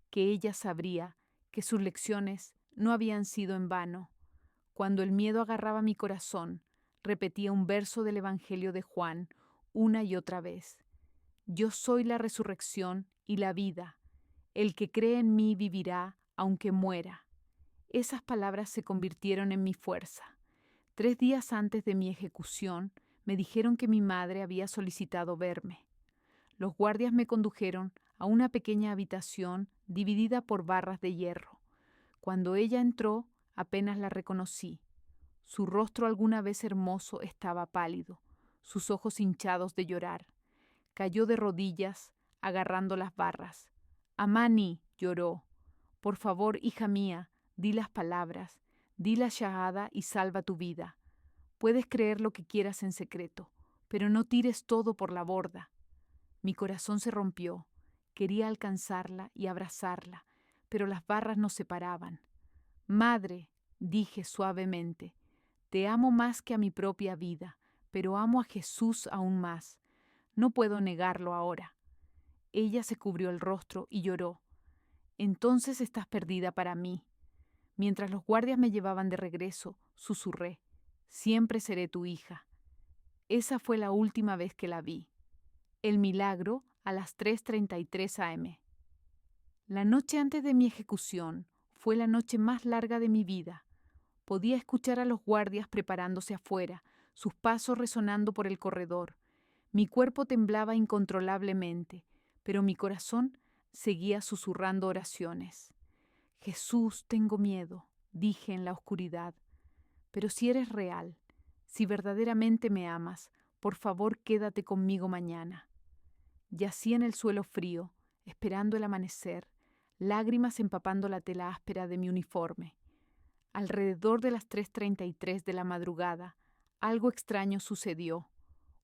que ella sabría que sus lecciones no habían sido en vano. Cuando el miedo agarraba mi corazón, repetía un verso del Evangelio de Juan una y otra vez: yo soy la resurrección y la vida. El que cree en mí vivirá aunque muera. Esas palabras se convirtieron en mi fuerza. 3 días antes de mi ejecución, me dijeron que mi madre había solicitado verme. Los guardias me condujeron a una pequeña habitación dividida por barras de hierro. Cuando ella entró, apenas la reconocí. Su rostro alguna vez hermoso estaba pálido, sus ojos hinchados de llorar. Cayó de rodillas, agarrando las barras. «Amani», lloró. «Por favor, hija mía, di las palabras, di la shahada y salva tu vida. Puedes creer lo que quieras en secreto, pero no tires todo por la borda». Mi corazón se rompió. Quería alcanzarla y abrazarla, pero las barras nos separaban. «Madre», dije suavemente, «te amo más que a mi propia vida, pero amo a Jesús aún más. No puedo negarlo ahora». Ella se cubrió el rostro y lloró. «Entonces estás perdida para mí». Mientras los guardias me llevaban de regreso, susurré: «Siempre seré tu hija. Esa fue la última vez que la vi. El milagro a las 3:33 am. La noche antes de mi ejecución fue la noche más larga de mi vida. Podía escuchar a los guardias preparándose afuera, sus pasos resonando por el corredor. Mi cuerpo temblaba incontrolablemente, pero mi corazón seguía susurrando oraciones. Jesús, tengo miedo, dije en la oscuridad. Pero si eres real, si verdaderamente me amas, por favor quédate conmigo mañana. Yací en el suelo frío, esperando el amanecer, lágrimas empapando la tela áspera de mi uniforme. Alrededor de las 3:33 de la madrugada, algo extraño sucedió.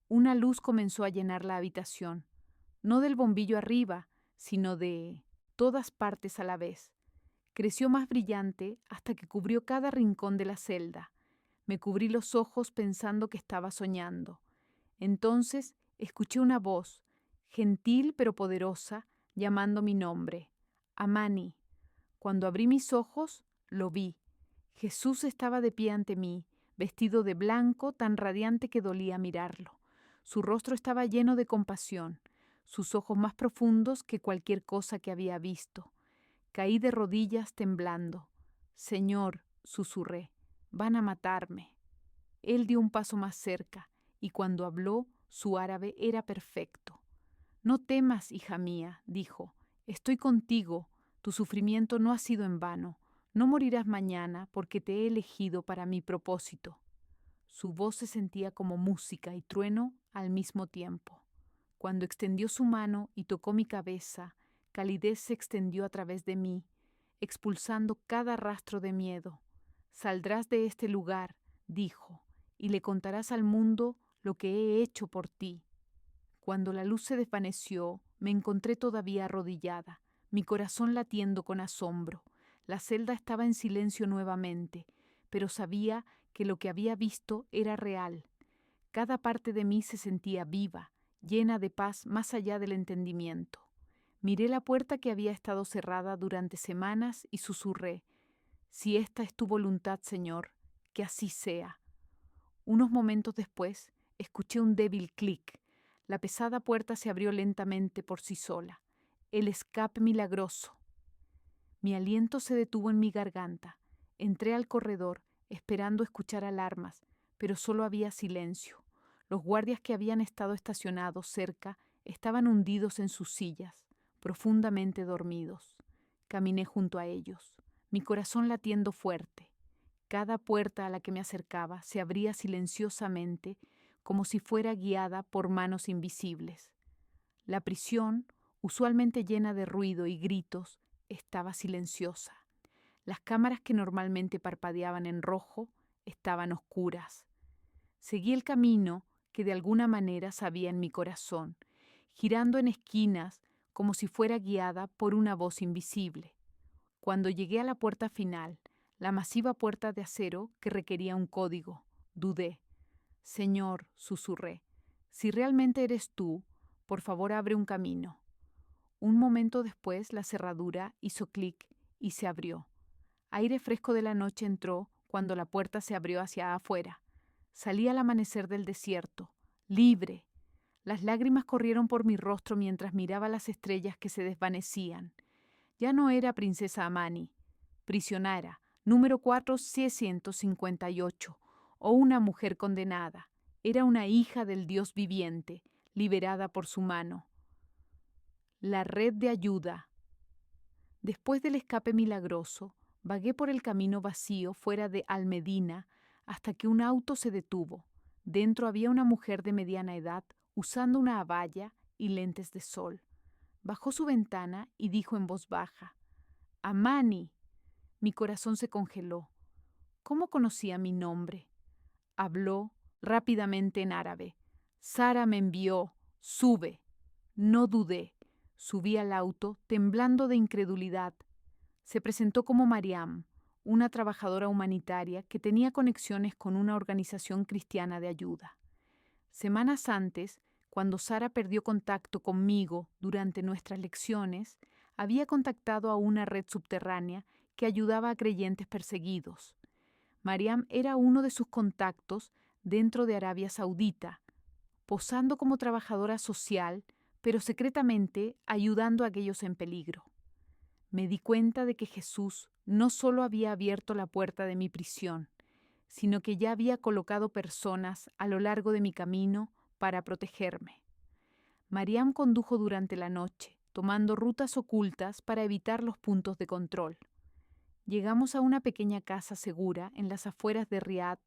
Una luz comenzó a llenar la habitación, no del bombillo arriba, sino de todas partes a la vez. Creció más brillante hasta que cubrió cada rincón de la celda. Me cubrí los ojos pensando que estaba soñando. Entonces escuché una voz, gentil pero poderosa, llamando mi nombre. Amani. Cuando abrí mis ojos, lo vi. Jesús estaba de pie ante mí, vestido de blanco, tan radiante que dolía mirarlo. Su rostro estaba lleno de compasión, sus ojos más profundos que cualquier cosa que había visto. Caí de rodillas temblando. Señor, susurré, van a matarme. Él dio un paso más cerca, y cuando habló, su árabe era perfecto. No temas, hija mía, dijo, estoy contigo, tu sufrimiento no ha sido en vano, no morirás mañana porque te he elegido para mi propósito. Su voz se sentía como música y trueno al mismo tiempo. Cuando extendió su mano y tocó mi cabeza, calidez se extendió a través de mí, expulsando cada rastro de miedo. Saldrás de este lugar, dijo, y le contarás al mundo lo que he hecho por ti. Cuando la luz se desvaneció, me encontré todavía arrodillada, mi corazón latiendo con asombro. La celda estaba en silencio nuevamente, pero sabía que lo que había visto era real. Cada parte de mí se sentía viva, llena de paz más allá del entendimiento. Miré la puerta que había estado cerrada durante semanas y susurré, si esta es tu voluntad, Señor, que así sea. Unos momentos después, escuché un débil clic. La pesada puerta se abrió lentamente por sí sola. El escape milagroso. Mi aliento se detuvo en mi garganta. Entré al corredor, esperando escuchar alarmas, pero solo había silencio. Los guardias que habían estado estacionados cerca estaban hundidos en sus sillas, profundamente dormidos. Caminé junto a ellos, mi corazón latiendo fuerte. Cada puerta a la que me acercaba se abría silenciosamente, como si fuera guiada por manos invisibles. La prisión, usualmente llena de ruido y gritos, estaba silenciosa. Las cámaras que normalmente parpadeaban en rojo estaban oscuras. Seguí el camino que de alguna manera sabía en mi corazón, girando en esquinas como si fuera guiada por una voz invisible. Cuando llegué a la puerta final, la masiva puerta de acero que requería un código, dudé. Señor, susurré, si realmente eres tú, por favor abre un camino. Un momento después la cerradura hizo clic y se abrió. Aire fresco de la noche entró cuando la puerta se abrió hacia afuera. Salí al amanecer del desierto, libre. Las lágrimas corrieron por mi rostro mientras miraba las estrellas que se desvanecían. Ya no era princesa Amani, prisionera, número 4658, o una mujer condenada. Era una hija del Dios viviente, liberada por su mano. La red de ayuda. Después del escape milagroso, vagué por el camino vacío fuera de Al-Medina hasta que un auto se detuvo. Dentro había una mujer de mediana edad usando una abaya y lentes de sol. Bajó su ventana y dijo en voz baja, «Amani». Mi corazón se congeló. ¿Cómo conocía mi nombre? Habló rápidamente en árabe. «Sara me envió. Sube». No dudé. Subí al auto, temblando de incredulidad. Se presentó como Mariam, una trabajadora humanitaria que tenía conexiones con una organización cristiana de ayuda. Semanas antes, cuando Sara perdió contacto conmigo durante nuestras lecciones, había contactado a una red subterránea que ayudaba a creyentes perseguidos. Mariam era uno de sus contactos dentro de Arabia Saudita, posando como trabajadora social, pero secretamente ayudando a aquellos en peligro. Me di cuenta de que Jesús no solo había abierto la puerta de mi prisión, sino que ya había colocado personas a lo largo de mi camino para protegerme. Mariam condujo durante la noche, tomando rutas ocultas para evitar los puntos de control. Llegamos a una pequeña casa segura en las afueras de Riad,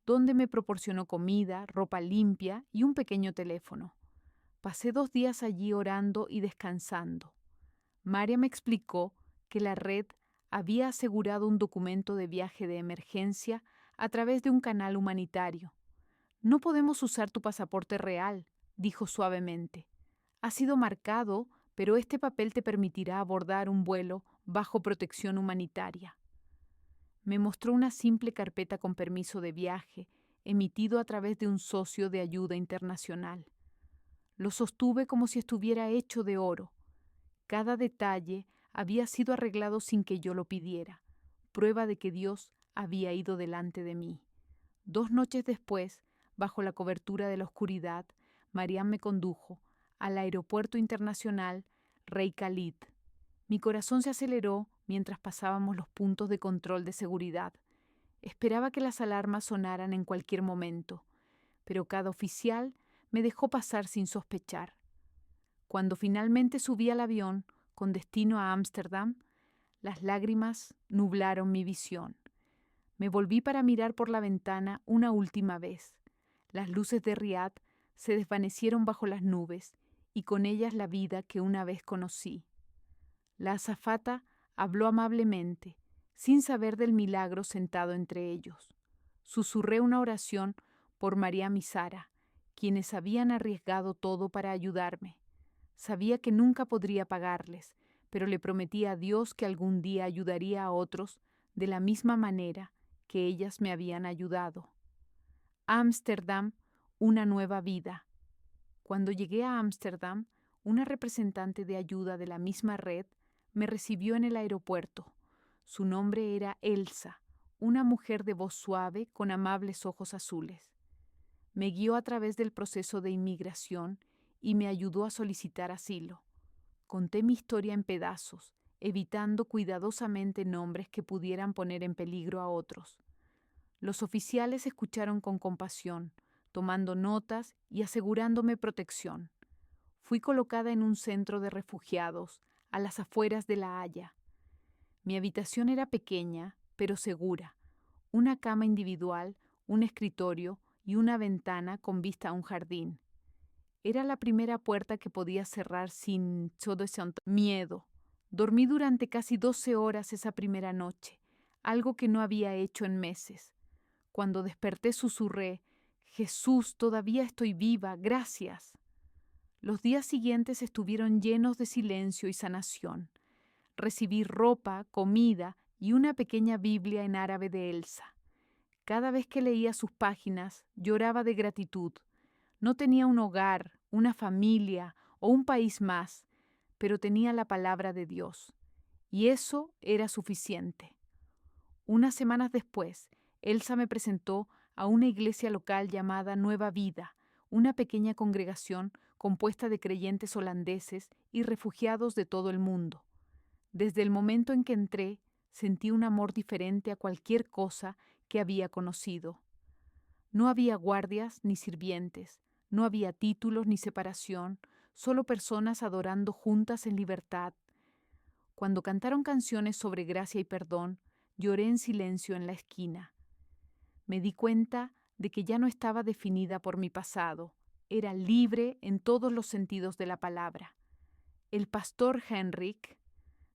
donde me proporcionó comida, ropa limpia y un pequeño teléfono. Pasé 2 días allí orando y descansando. María me explicó que la red había asegurado un documento de viaje de emergencia a través de un canal humanitario. No podemos usar tu pasaporte real, dijo suavemente. Ha sido marcado, pero este papel te permitirá abordar un vuelo bajo protección humanitaria. Me mostró una simple carpeta con permiso de viaje, emitido a través de un socio de ayuda internacional. Lo sostuve como si estuviera hecho de oro. Cada detalle había sido arreglado sin que yo lo pidiera, prueba de que Dios había ido delante de mí. 2 noches después, bajo la cobertura de la oscuridad, Mariam me condujo al aeropuerto internacional Rey Khalid. Mi corazón se aceleró mientras pasábamos los puntos de control de seguridad. Esperaba que las alarmas sonaran en cualquier momento, pero cada oficial me dejó pasar sin sospechar. Cuando finalmente subí al avión con destino a Ámsterdam, las lágrimas nublaron mi visión. Me volví para mirar por la ventana una última vez. Las luces de Riad se desvanecieron bajo las nubes y con ellas la vida que una vez conocí. La azafata habló amablemente, sin saber del milagro sentado entre ellos. Susurré una oración por María y Sara, quienes habían arriesgado todo para ayudarme. Sabía que nunca podría pagarles, pero le prometí a Dios que algún día ayudaría a otros de la misma manera que ellas me habían ayudado. Ámsterdam, una nueva vida. Cuando llegué a Ámsterdam, una representante de ayuda de la misma red me recibió en el aeropuerto. Su nombre era Elsa, una mujer de voz suave con amables ojos azules. Me guió a través del proceso de inmigración y me ayudó a solicitar asilo. Conté mi historia en pedazos, evitando cuidadosamente nombres que pudieran poner en peligro a otros. Los oficiales escucharon con compasión, tomando notas y asegurándome protección. Fui colocada en un centro de refugiados, a las afueras de La Haya. Mi habitación era pequeña, pero segura. Una cama individual, un escritorio y una ventana con vista a un jardín. Era la primera puerta que podía cerrar sin miedo. Dormí durante casi 12 horas esa primera noche, algo que no había hecho en meses. Cuando desperté susurré, «Jesús, todavía estoy viva, gracias». Los días siguientes estuvieron llenos de silencio y sanación. Recibí ropa, comida y una pequeña Biblia en árabe de Elsa. Cada vez que leía sus páginas, lloraba de gratitud. No tenía un hogar, una familia o un país más, pero tenía la palabra de Dios. Y eso era suficiente. Unas semanas después, Elsa me presentó a una iglesia local llamada Nueva Vida, una pequeña congregación compuesta de creyentes holandeses y refugiados de todo el mundo. Desde el momento en que entré, sentí un amor diferente a cualquier cosa que había conocido. No había guardias ni sirvientes, no había títulos ni separación, solo personas adorando juntas en libertad. Cuando cantaron canciones sobre gracia y perdón, lloré en silencio en la esquina. Me di cuenta de que ya no estaba definida por mi pasado, era libre en todos los sentidos de la palabra. El pastor Henrik,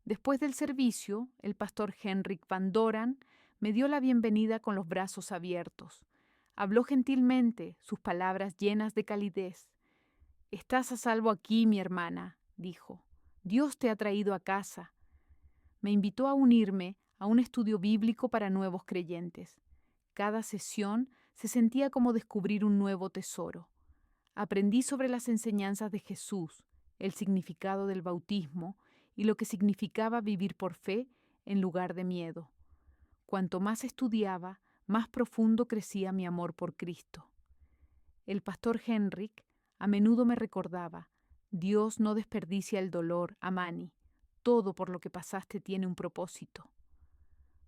después del servicio, el pastor Henrik Van Doren me dio la bienvenida con los brazos abiertos. Habló gentilmente, sus palabras llenas de calidez. «Estás a salvo aquí, mi hermana», dijo. «Dios te ha traído a casa». Me invitó a unirme a un estudio bíblico para nuevos creyentes. Cada sesión se sentía como descubrir un nuevo tesoro. Aprendí sobre las enseñanzas de Jesús, el significado del bautismo y lo que significaba vivir por fe en lugar de miedo. Cuanto más estudiaba, más profundo crecía mi amor por Cristo. El pastor Henrik a menudo me recordaba: Dios no desperdicia el dolor, Amani. Todo por lo que pasaste tiene un propósito.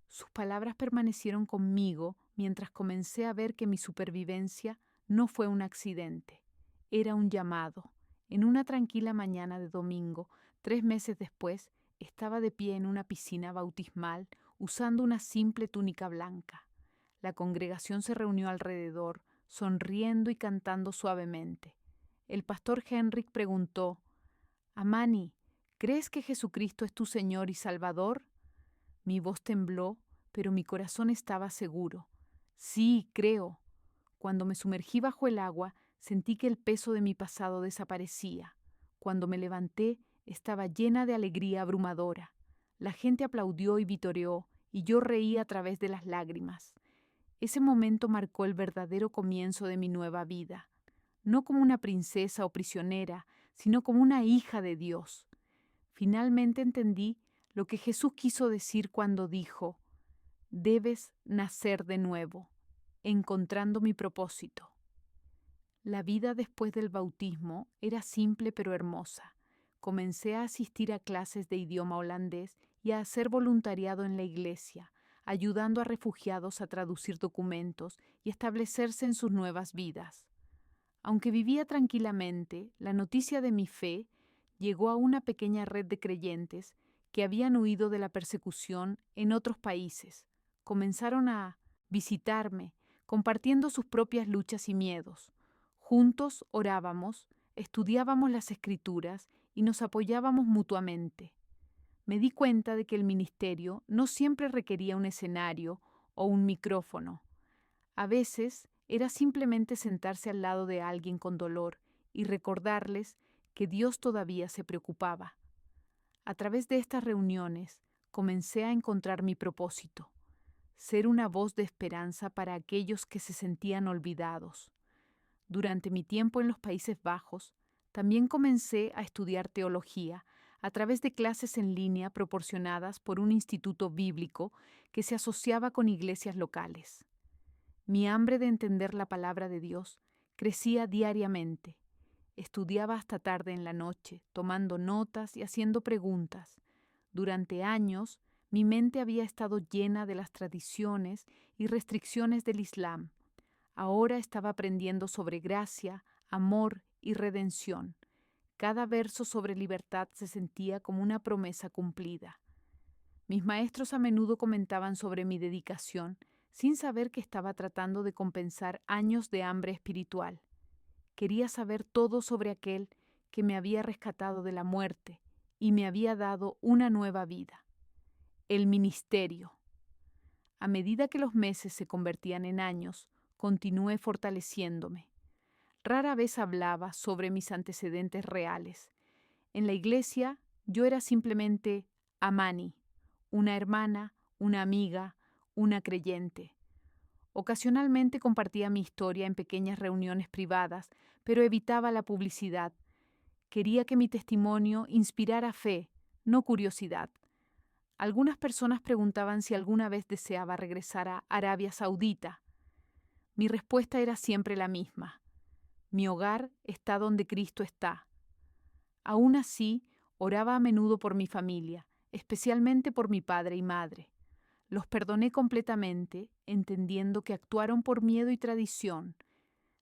Sus palabras permanecieron conmigo mientras comencé a ver que mi supervivencia no fue un accidente, era un llamado. En una tranquila mañana de domingo, 3 meses después, estaba de pie en una piscina bautismal usando una simple túnica blanca. La congregación se reunió alrededor, sonriendo y cantando suavemente. El pastor Henrik preguntó: Amani, ¿crees que Jesucristo es tu Señor y Salvador? Mi voz tembló, pero mi corazón estaba seguro. Sí, creo. Cuando me sumergí bajo el agua, sentí que el peso de mi pasado desaparecía. Cuando me levanté, estaba llena de alegría abrumadora. La gente aplaudió y vitoreó, y yo reí a través de las lágrimas. Ese momento marcó el verdadero comienzo de mi nueva vida, no como una princesa o prisionera, sino como una hija de Dios. Finalmente entendí lo que Jesús quiso decir cuando dijo: debes nacer de nuevo, encontrando mi propósito. La vida después del bautismo era simple pero hermosa. Comencé a asistir a clases de idioma holandés y a hacer voluntariado en la iglesia, ayudando a refugiados a traducir documentos y establecerse en sus nuevas vidas. Aunque vivía tranquilamente, la noticia de mi fe llegó a una pequeña red de creyentes que habían huido de la persecución en otros países. Comenzaron a visitarme, compartiendo sus propias luchas y miedos. Juntos orábamos, estudiábamos las Escrituras y nos apoyábamos mutuamente. Me di cuenta de que el ministerio no siempre requería un escenario o un micrófono. A veces era simplemente sentarse al lado de alguien con dolor y recordarles que Dios todavía se preocupaba. A través de estas reuniones comencé a encontrar mi propósito: ser una voz de esperanza para aquellos que se sentían olvidados. Durante mi tiempo en los Países Bajos, también comencé a estudiar teología a través de clases en línea proporcionadas por un instituto bíblico que se asociaba con iglesias locales. Mi hambre de entender la palabra de Dios crecía diariamente. Estudiaba hasta tarde en la noche, tomando notas y haciendo preguntas. Durante años, mi mente había estado llena de las tradiciones y restricciones del Islam. Ahora estaba aprendiendo sobre gracia, amor y redención. Cada verso sobre libertad se sentía como una promesa cumplida. Mis maestros a menudo comentaban sobre mi dedicación, sin saber que estaba tratando de compensar años de hambre espiritual. Quería saber todo sobre aquel que me había rescatado de la muerte y me había dado una nueva vida. El ministerio. A medida que los meses se convertían en años, continué fortaleciéndome. Rara vez hablaba sobre mis antecedentes reales. En la iglesia, yo era simplemente Amani, una hermana, una amiga, una creyente. Ocasionalmente compartía mi historia en pequeñas reuniones privadas, pero evitaba la publicidad. Quería que mi testimonio inspirara fe, no curiosidad. Algunas personas preguntaban si alguna vez deseaba regresar a Arabia Saudita. Mi respuesta era siempre la misma: mi hogar está donde Cristo está. Aún así, oraba a menudo por mi familia, especialmente por mi padre y madre. Los perdoné completamente, entendiendo que actuaron por miedo y tradición.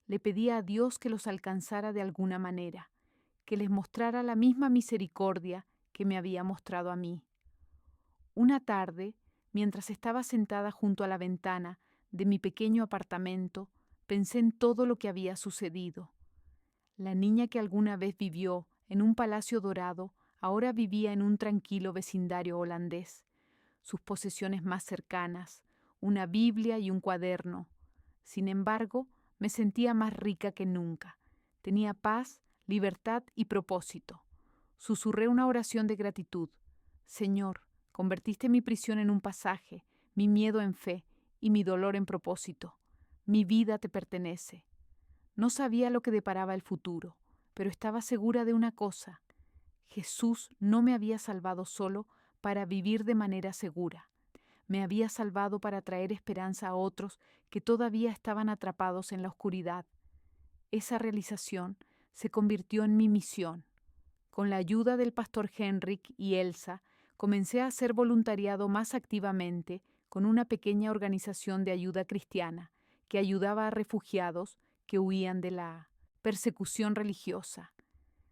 Le pedía a Dios que los alcanzara de alguna manera, que les mostrara la misma misericordia que me había mostrado a mí. Una tarde, mientras estaba sentada junto a la ventana de mi pequeño apartamento, pensé en todo lo que había sucedido. La niña que alguna vez vivió en un palacio dorado ahora vivía en un tranquilo vecindario holandés. Sus posesiones más cercanas, una Biblia y un cuaderno. Sin embargo, me sentía más rica que nunca. Tenía paz, libertad y propósito. Susurré una oración de gratitud. Señor, convertiste mi prisión en un pasaje, mi miedo en fe y mi dolor en propósito. Mi vida te pertenece. No sabía lo que deparaba el futuro, pero estaba segura de una cosa: Jesús no me había salvado solo para vivir de manera segura. Me había salvado para traer esperanza a otros que todavía estaban atrapados en la oscuridad. Esa realización se convirtió en mi misión. Con la ayuda del pastor Henrik y Elsa, comencé a hacer voluntariado más activamente con una pequeña organización de ayuda cristiana que ayudaba a refugiados que huían de la persecución religiosa.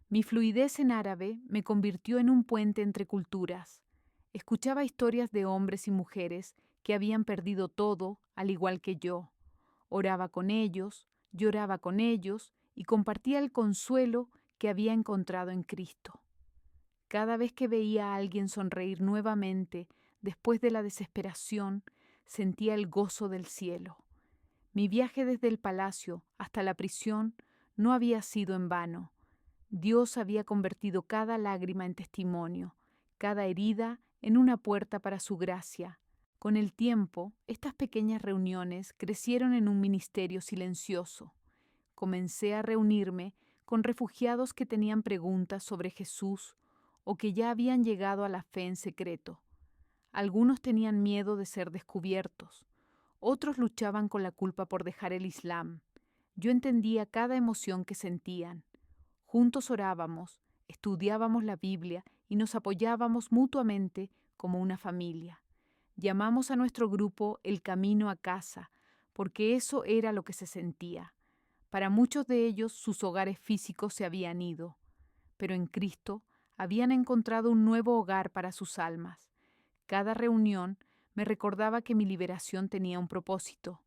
Mi fluidez en árabe me convirtió en un puente entre culturas. Escuchaba historias de hombres y mujeres que habían perdido todo, al igual que yo. Oraba con ellos, lloraba con ellos y compartía el consuelo que había encontrado en Cristo. Cada vez que veía a alguien sonreír nuevamente después de la desesperación, sentía el gozo del cielo. Mi viaje desde el palacio hasta la prisión no había sido en vano. Dios había convertido cada lágrima en testimonio, cada herida en una puerta para su gracia. Con el tiempo, estas pequeñas reuniones crecieron en un ministerio silencioso. Comencé a reunirme con refugiados que tenían preguntas sobre Jesús o que ya habían llegado a la fe en secreto. Algunos tenían miedo de ser descubiertos, otros luchaban con la culpa por dejar el Islam. Yo entendía cada emoción que sentían. Juntos orábamos, estudiábamos la Biblia y nos apoyábamos mutuamente como una familia. Llamamos a nuestro grupo el camino a casa, porque eso era lo que se sentía. Para muchos de ellos sus hogares físicos se habían ido, pero en Cristo habían encontrado un nuevo hogar para sus almas. Cada reunión me recordaba que mi liberación tenía un propósito: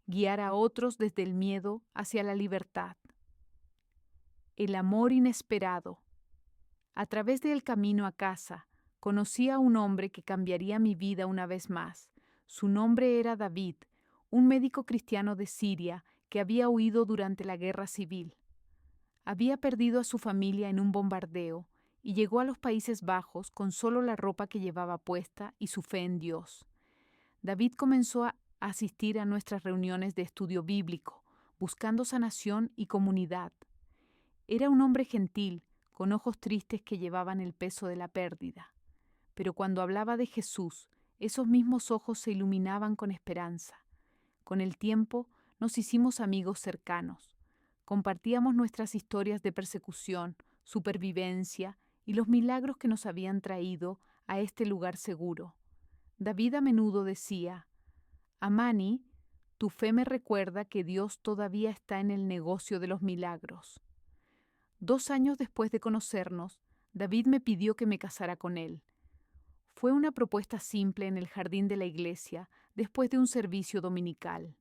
guiar a otros desde el miedo hacia la libertad. El amor inesperado. A través del camino a casa, conocí a un hombre que cambiaría mi vida una vez más. Su nombre era David, un médico cristiano de Siria que había huido durante la guerra civil. Había perdido a su familia en un bombardeo y llegó a los Países Bajos con solo la ropa que llevaba puesta y su fe en Dios. David comenzó a asistir a nuestras reuniones de estudio bíblico, buscando sanación y comunidad. Era un hombre gentil, con ojos tristes que llevaban el peso de la pérdida. Pero cuando hablaba de Jesús, esos mismos ojos se iluminaban con esperanza. Con el tiempo nos hicimos amigos cercanos. Compartíamos nuestras historias de persecución, supervivencia y los milagros que nos habían traído a este lugar seguro. David a menudo decía: Amani, tu fe me recuerda que Dios todavía está en el negocio de los milagros. 2 años después de conocernos, David me pidió que me casara con él. Fue una propuesta simple en el jardín de la iglesia después de un servicio dominical.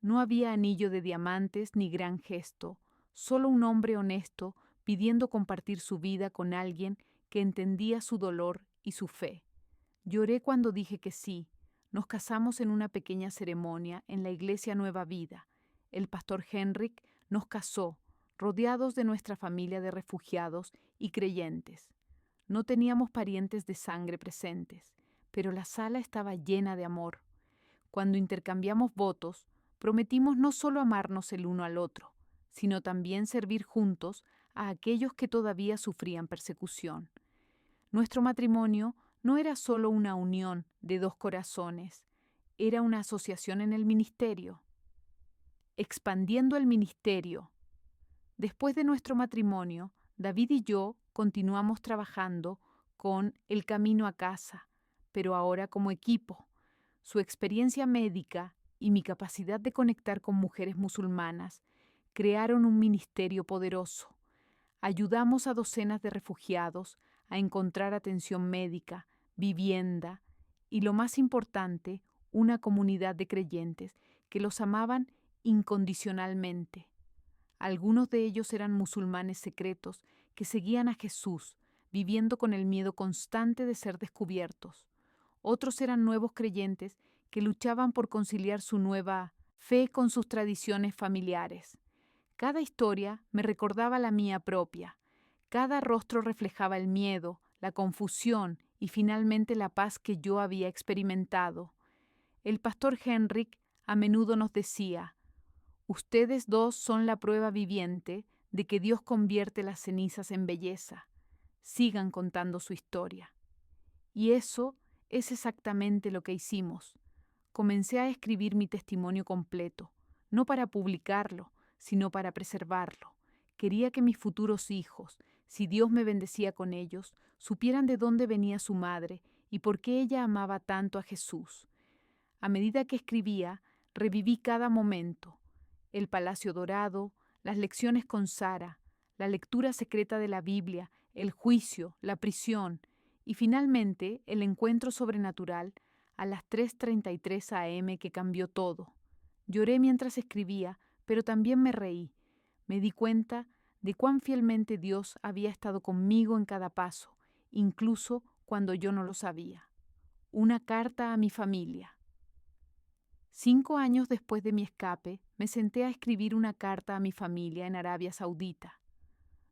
No había anillo de diamantes ni gran gesto, solo un hombre honesto pidiendo compartir su vida con alguien que entendía su dolor y su fe. Lloré cuando dije que sí. Nos casamos en una pequeña ceremonia en la iglesia Nueva Vida. El pastor Henrik nos casó, rodeados de nuestra familia de refugiados y creyentes. No teníamos parientes de sangre presentes, pero la sala estaba llena de amor. Cuando intercambiamos votos, prometimos no solo amarnos el uno al otro, sino también servir juntos a aquellos que todavía sufrían persecución. Nuestro matrimonio no era solo una unión de 2 corazones, era una asociación en el ministerio. Expandiendo el ministerio. Después de nuestro matrimonio, David y yo continuamos trabajando con El Camino a Casa, pero ahora como equipo. Su experiencia médica y mi capacidad de conectar con mujeres musulmanas crearon un ministerio poderoso. Ayudamos a docenas de refugiados a encontrar atención médica, vivienda y, lo más importante, una comunidad de creyentes que los amaban incondicionalmente. Algunos de ellos eran musulmanes secretos que seguían a Jesús, viviendo con el miedo constante de ser descubiertos. Otros eran nuevos creyentes que luchaban por conciliar su nueva fe con sus tradiciones familiares. Cada historia me recordaba la mía propia. Cada rostro reflejaba el miedo, la confusión y finalmente la paz que yo había experimentado. El pastor Henrik a menudo nos decía: ustedes dos son la prueba viviente de que Dios convierte las cenizas en belleza. Sigan contando su historia. Y eso es exactamente lo que hicimos. Comencé a escribir mi testimonio completo, no para publicarlo, sino para preservarlo. Quería que mis futuros hijos, si Dios me bendecía con ellos, supieran de dónde venía su madre y por qué ella amaba tanto a Jesús. A medida que escribía, reviví cada momento: el Palacio Dorado, las lecciones con Sara, la lectura secreta de la Biblia, el juicio, la prisión y finalmente el encuentro sobrenatural a las 3:33 a.m. que cambió todo. Lloré mientras escribía, pero también me reí. Me di cuenta de cuán fielmente Dios había estado conmigo en cada paso, incluso cuando yo no lo sabía. Una carta a mi familia. 5 años después de mi escape, me senté a escribir una carta a mi familia en Arabia Saudita.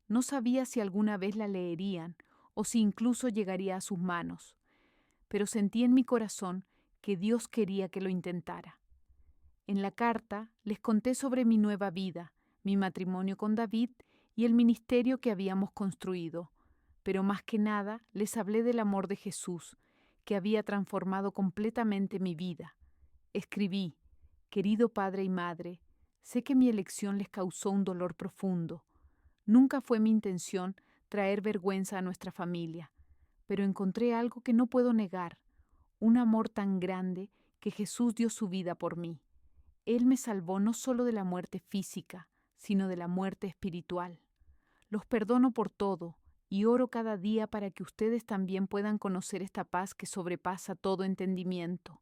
No sabía si alguna vez la leerían o si incluso llegaría a sus manos, pero sentí en mi corazón que Dios quería que lo intentara. En la carta les conté sobre mi nueva vida, mi matrimonio con David y el ministerio que habíamos construido, pero más que nada les hablé del amor de Jesús, que había transformado completamente mi vida. Escribí: querido padre y madre, sé que mi elección les causó un dolor profundo. Nunca fue mi intención traer vergüenza a nuestra familia, pero encontré algo que no puedo negar: un amor tan grande que Jesús dio su vida por mí. Él me salvó no solo de la muerte física, sino de la muerte espiritual. Los perdono por todo y oro cada día para que ustedes también puedan conocer esta paz que sobrepasa todo entendimiento.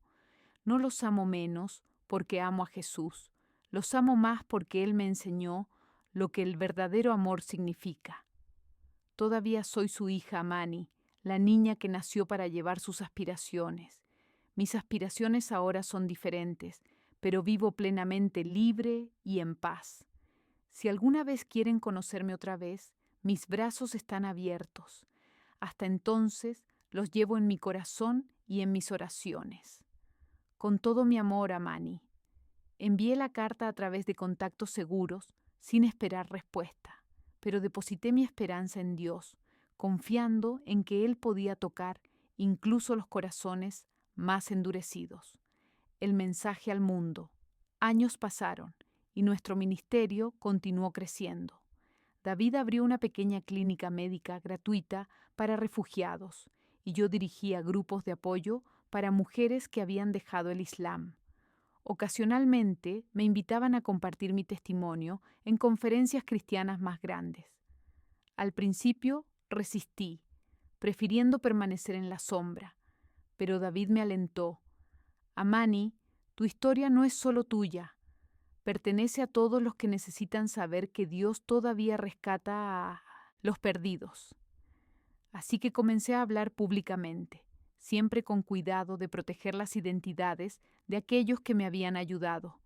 No los amo menos porque amo a Jesús. Los amo más porque Él me enseñó lo que el verdadero amor significa. Todavía soy su hija Amani, la niña que nació para llevar sus aspiraciones. Mis aspiraciones ahora son diferentes, pero vivo plenamente libre y en paz. Si alguna vez quieren conocerme otra vez, mis brazos están abiertos. Hasta entonces los llevo en mi corazón y en mis oraciones. Con todo mi amor, Amani. Envié la carta a través de contactos seguros, sin esperar respuesta, pero deposité mi esperanza en Dios, confiando en que Él podía tocar incluso los corazones más endurecidos. El mensaje al mundo. Años pasaron y nuestro ministerio continuó creciendo. David abrió una pequeña clínica médica gratuita para refugiados y yo dirigía grupos de apoyo para mujeres que habían dejado el Islam. Ocasionalmente me invitaban a compartir mi testimonio en conferencias cristianas más grandes. Al principio resistí, prefiriendo permanecer en la sombra, pero David me alentó. Amani, tu historia no es solo tuya. Pertenece a todos los que necesitan saber que Dios todavía rescata a los perdidos. Así que comencé a hablar públicamente, siempre con cuidado de proteger las identidades de aquellos que me habían ayudado.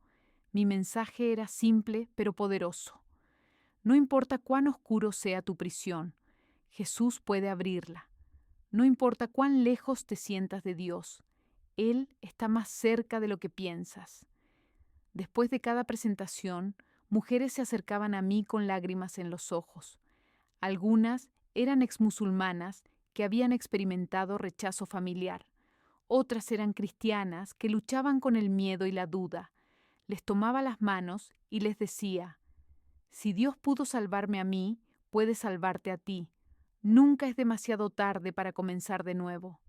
Mi mensaje era simple pero poderoso. No importa cuán oscuro sea tu prisión, Jesús puede abrirla. No importa cuán lejos te sientas de Dios, Él está más cerca de lo que piensas. Después de cada presentación, mujeres se acercaban a mí con lágrimas en los ojos. Algunas eran exmusulmanas que habían experimentado rechazo familiar. Otras eran cristianas que luchaban con el miedo y la duda. Les tomaba las manos y les decía: si Dios pudo salvarme a mí, puede salvarte a ti. Nunca es demasiado tarde para comenzar de nuevo.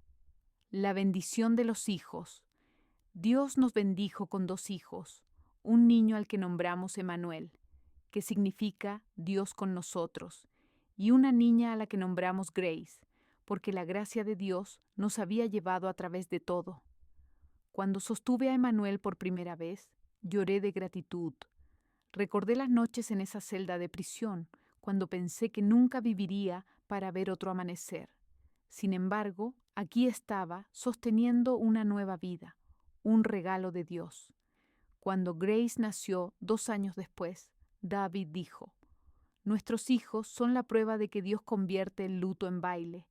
La bendición de los hijos. Dios nos bendijo con 2 hijos, un niño al que nombramos Emanuel, que significa Dios con nosotros, y una niña a la que nombramos Grace, porque la gracia de Dios nos había llevado a través de todo. Cuando sostuve a Emanuel por primera vez, lloré de gratitud. Recordé las noches en esa celda de prisión, cuando pensé que nunca viviría para ver otro amanecer. Sin embargo, aquí estaba sosteniendo una nueva vida, un regalo de Dios. Cuando Grace nació 2 años después, David dijo: nuestros hijos son la prueba de que Dios convierte el luto en baile.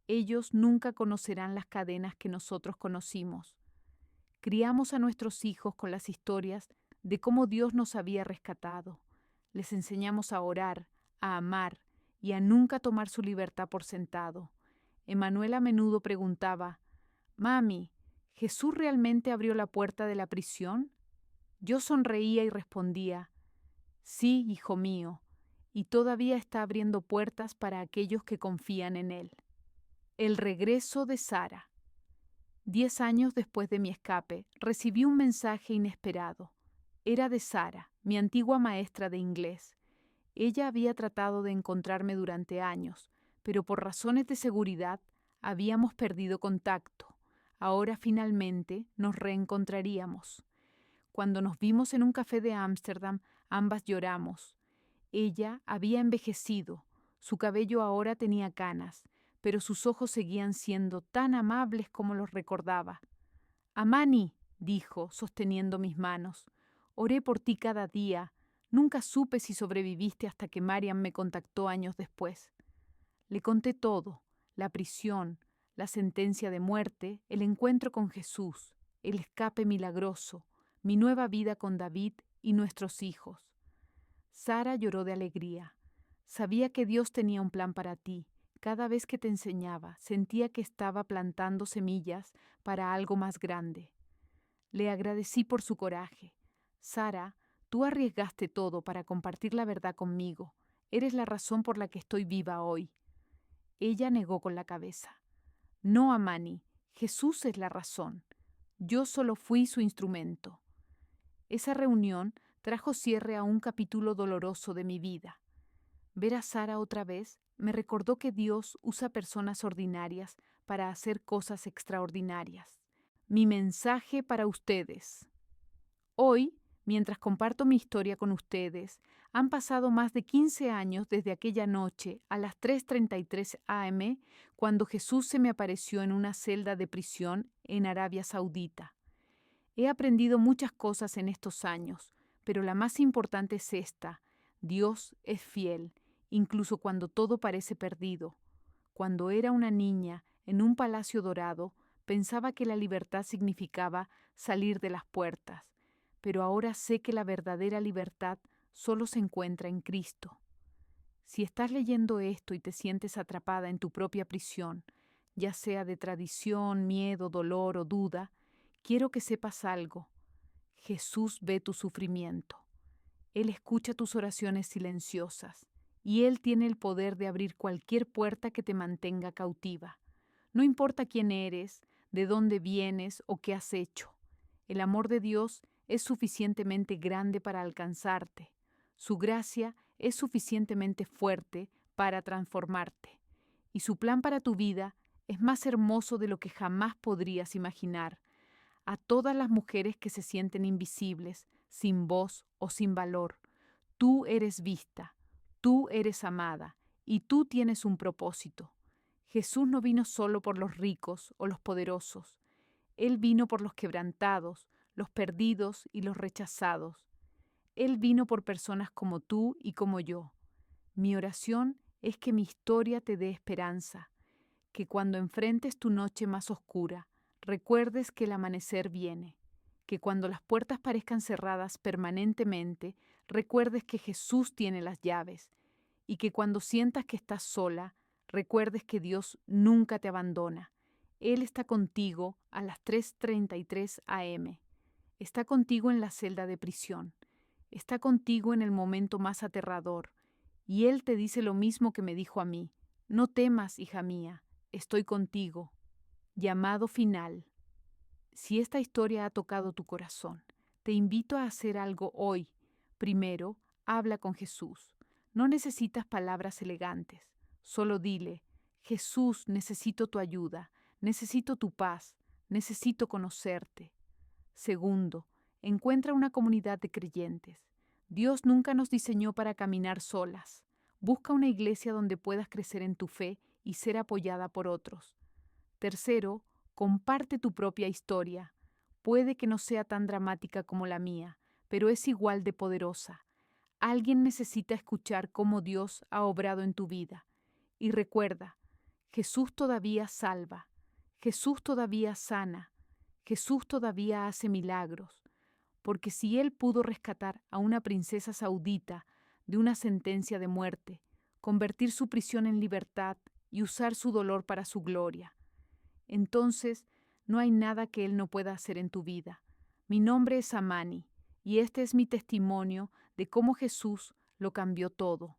Ellos nunca conocerán las cadenas que nosotros conocimos. Criamos a nuestros hijos con las historias de cómo Dios nos había rescatado. Les enseñamos a orar, a amar y a nunca tomar su libertad por sentado. Emanuel a menudo preguntaba: «Mami, ¿Jesús realmente abrió la puerta de la prisión?». Yo sonreía y respondía: Sí, hijo mío, y todavía está abriendo puertas para aquellos que confían en él. El regreso de Sara. 10 años después de mi escape, recibí un mensaje inesperado. Era de Sara, mi antigua maestra de inglés. Ella había tratado de encontrarme durante años, pero por razones de seguridad habíamos perdido contacto. Ahora finalmente nos reencontraríamos. Cuando nos vimos en un café de Ámsterdam, ambas lloramos. Ella había envejecido, su cabello ahora tenía canas, pero sus ojos seguían siendo tan amables como los recordaba. Amani, dijo, sosteniendo mis manos, oré por ti cada día. Nunca supe si sobreviviste hasta que Mariam me contactó años después. Le conté todo, la prisión, la sentencia de muerte, el encuentro con Jesús, el escape milagroso, mi nueva vida con David y nuestros hijos. Sara lloró de alegría. Sabía que Dios tenía un plan para ti. Cada vez que te enseñaba, sentía que estaba plantando semillas para algo más grande. Le agradecí por su coraje. Sara, tú arriesgaste todo para compartir la verdad conmigo. Eres la razón por la que estoy viva hoy. Ella negó con la cabeza. No, Amani, Jesús es la razón. Yo solo fui su instrumento. Esa reunión trajo cierre a un capítulo doloroso de mi vida. Ver a Sara otra vez me recordó que Dios usa personas ordinarias para hacer cosas extraordinarias. Mi mensaje para ustedes. Hoy, mientras comparto mi historia con ustedes, han pasado más de 15 años desde aquella noche a las 3:33 am, cuando Jesús se me apareció en una celda de prisión en Arabia Saudita. He aprendido muchas cosas en estos años, pero la más importante es esta: Dios es fiel, incluso cuando todo parece perdido. Cuando era una niña, en un palacio dorado, pensaba que la libertad significaba salir de las puertas, pero ahora sé que la verdadera libertad solo se encuentra en Cristo. Si estás leyendo esto y te sientes atrapada en tu propia prisión, ya sea de tradición, miedo, dolor o duda, quiero que sepas algo. Jesús ve tu sufrimiento. Él escucha tus oraciones silenciosas y Él tiene el poder de abrir cualquier puerta que te mantenga cautiva. No importa quién eres, de dónde vienes o qué has hecho. El amor de Dios es suficientemente grande para alcanzarte. Su gracia es suficientemente fuerte para transformarte. Y su plan para tu vida es más hermoso de lo que jamás podrías imaginar. A todas las mujeres que se sienten invisibles, sin voz o sin valor, tú eres vista, tú eres amada y tú tienes un propósito. Jesús no vino solo por los ricos o los poderosos. Él vino por los quebrantados, los perdidos y los rechazados. Él vino por personas como tú y como yo. Mi oración es que mi historia te dé esperanza, que cuando enfrentes tu noche más oscura, recuerdes que el amanecer viene, que cuando las puertas parezcan cerradas permanentemente, recuerdes que Jesús tiene las llaves, y que cuando sientas que estás sola, recuerdes que Dios nunca te abandona. Él está contigo a las 3:33 am. Está contigo en la celda de prisión. Está contigo en el momento más aterrador. Y Él te dice lo mismo que me dijo a mí. No temas, hija mía, estoy contigo. Llamado final. Si esta historia ha tocado tu corazón, te invito a hacer algo hoy. Primero, habla con Jesús. No necesitas palabras elegantes. Solo dile: Jesús, necesito tu ayuda, necesito tu paz, necesito conocerte. Segundo, encuentra una comunidad de creyentes. Dios nunca nos diseñó para caminar solas. Busca una iglesia donde puedas crecer en tu fe y ser apoyada por otros. Tercero, comparte tu propia historia. Puede que no sea tan dramática como la mía, pero es igual de poderosa. Alguien necesita escuchar cómo Dios ha obrado en tu vida. Y recuerda, Jesús todavía salva, Jesús todavía sana, Jesús todavía hace milagros, porque si Él pudo rescatar a una princesa saudita de una sentencia de muerte, convertir su prisión en libertad y usar su dolor para su gloria, entonces no hay nada que Él no pueda hacer en tu vida. Mi nombre es Amani, y este es mi testimonio de cómo Jesús lo cambió todo.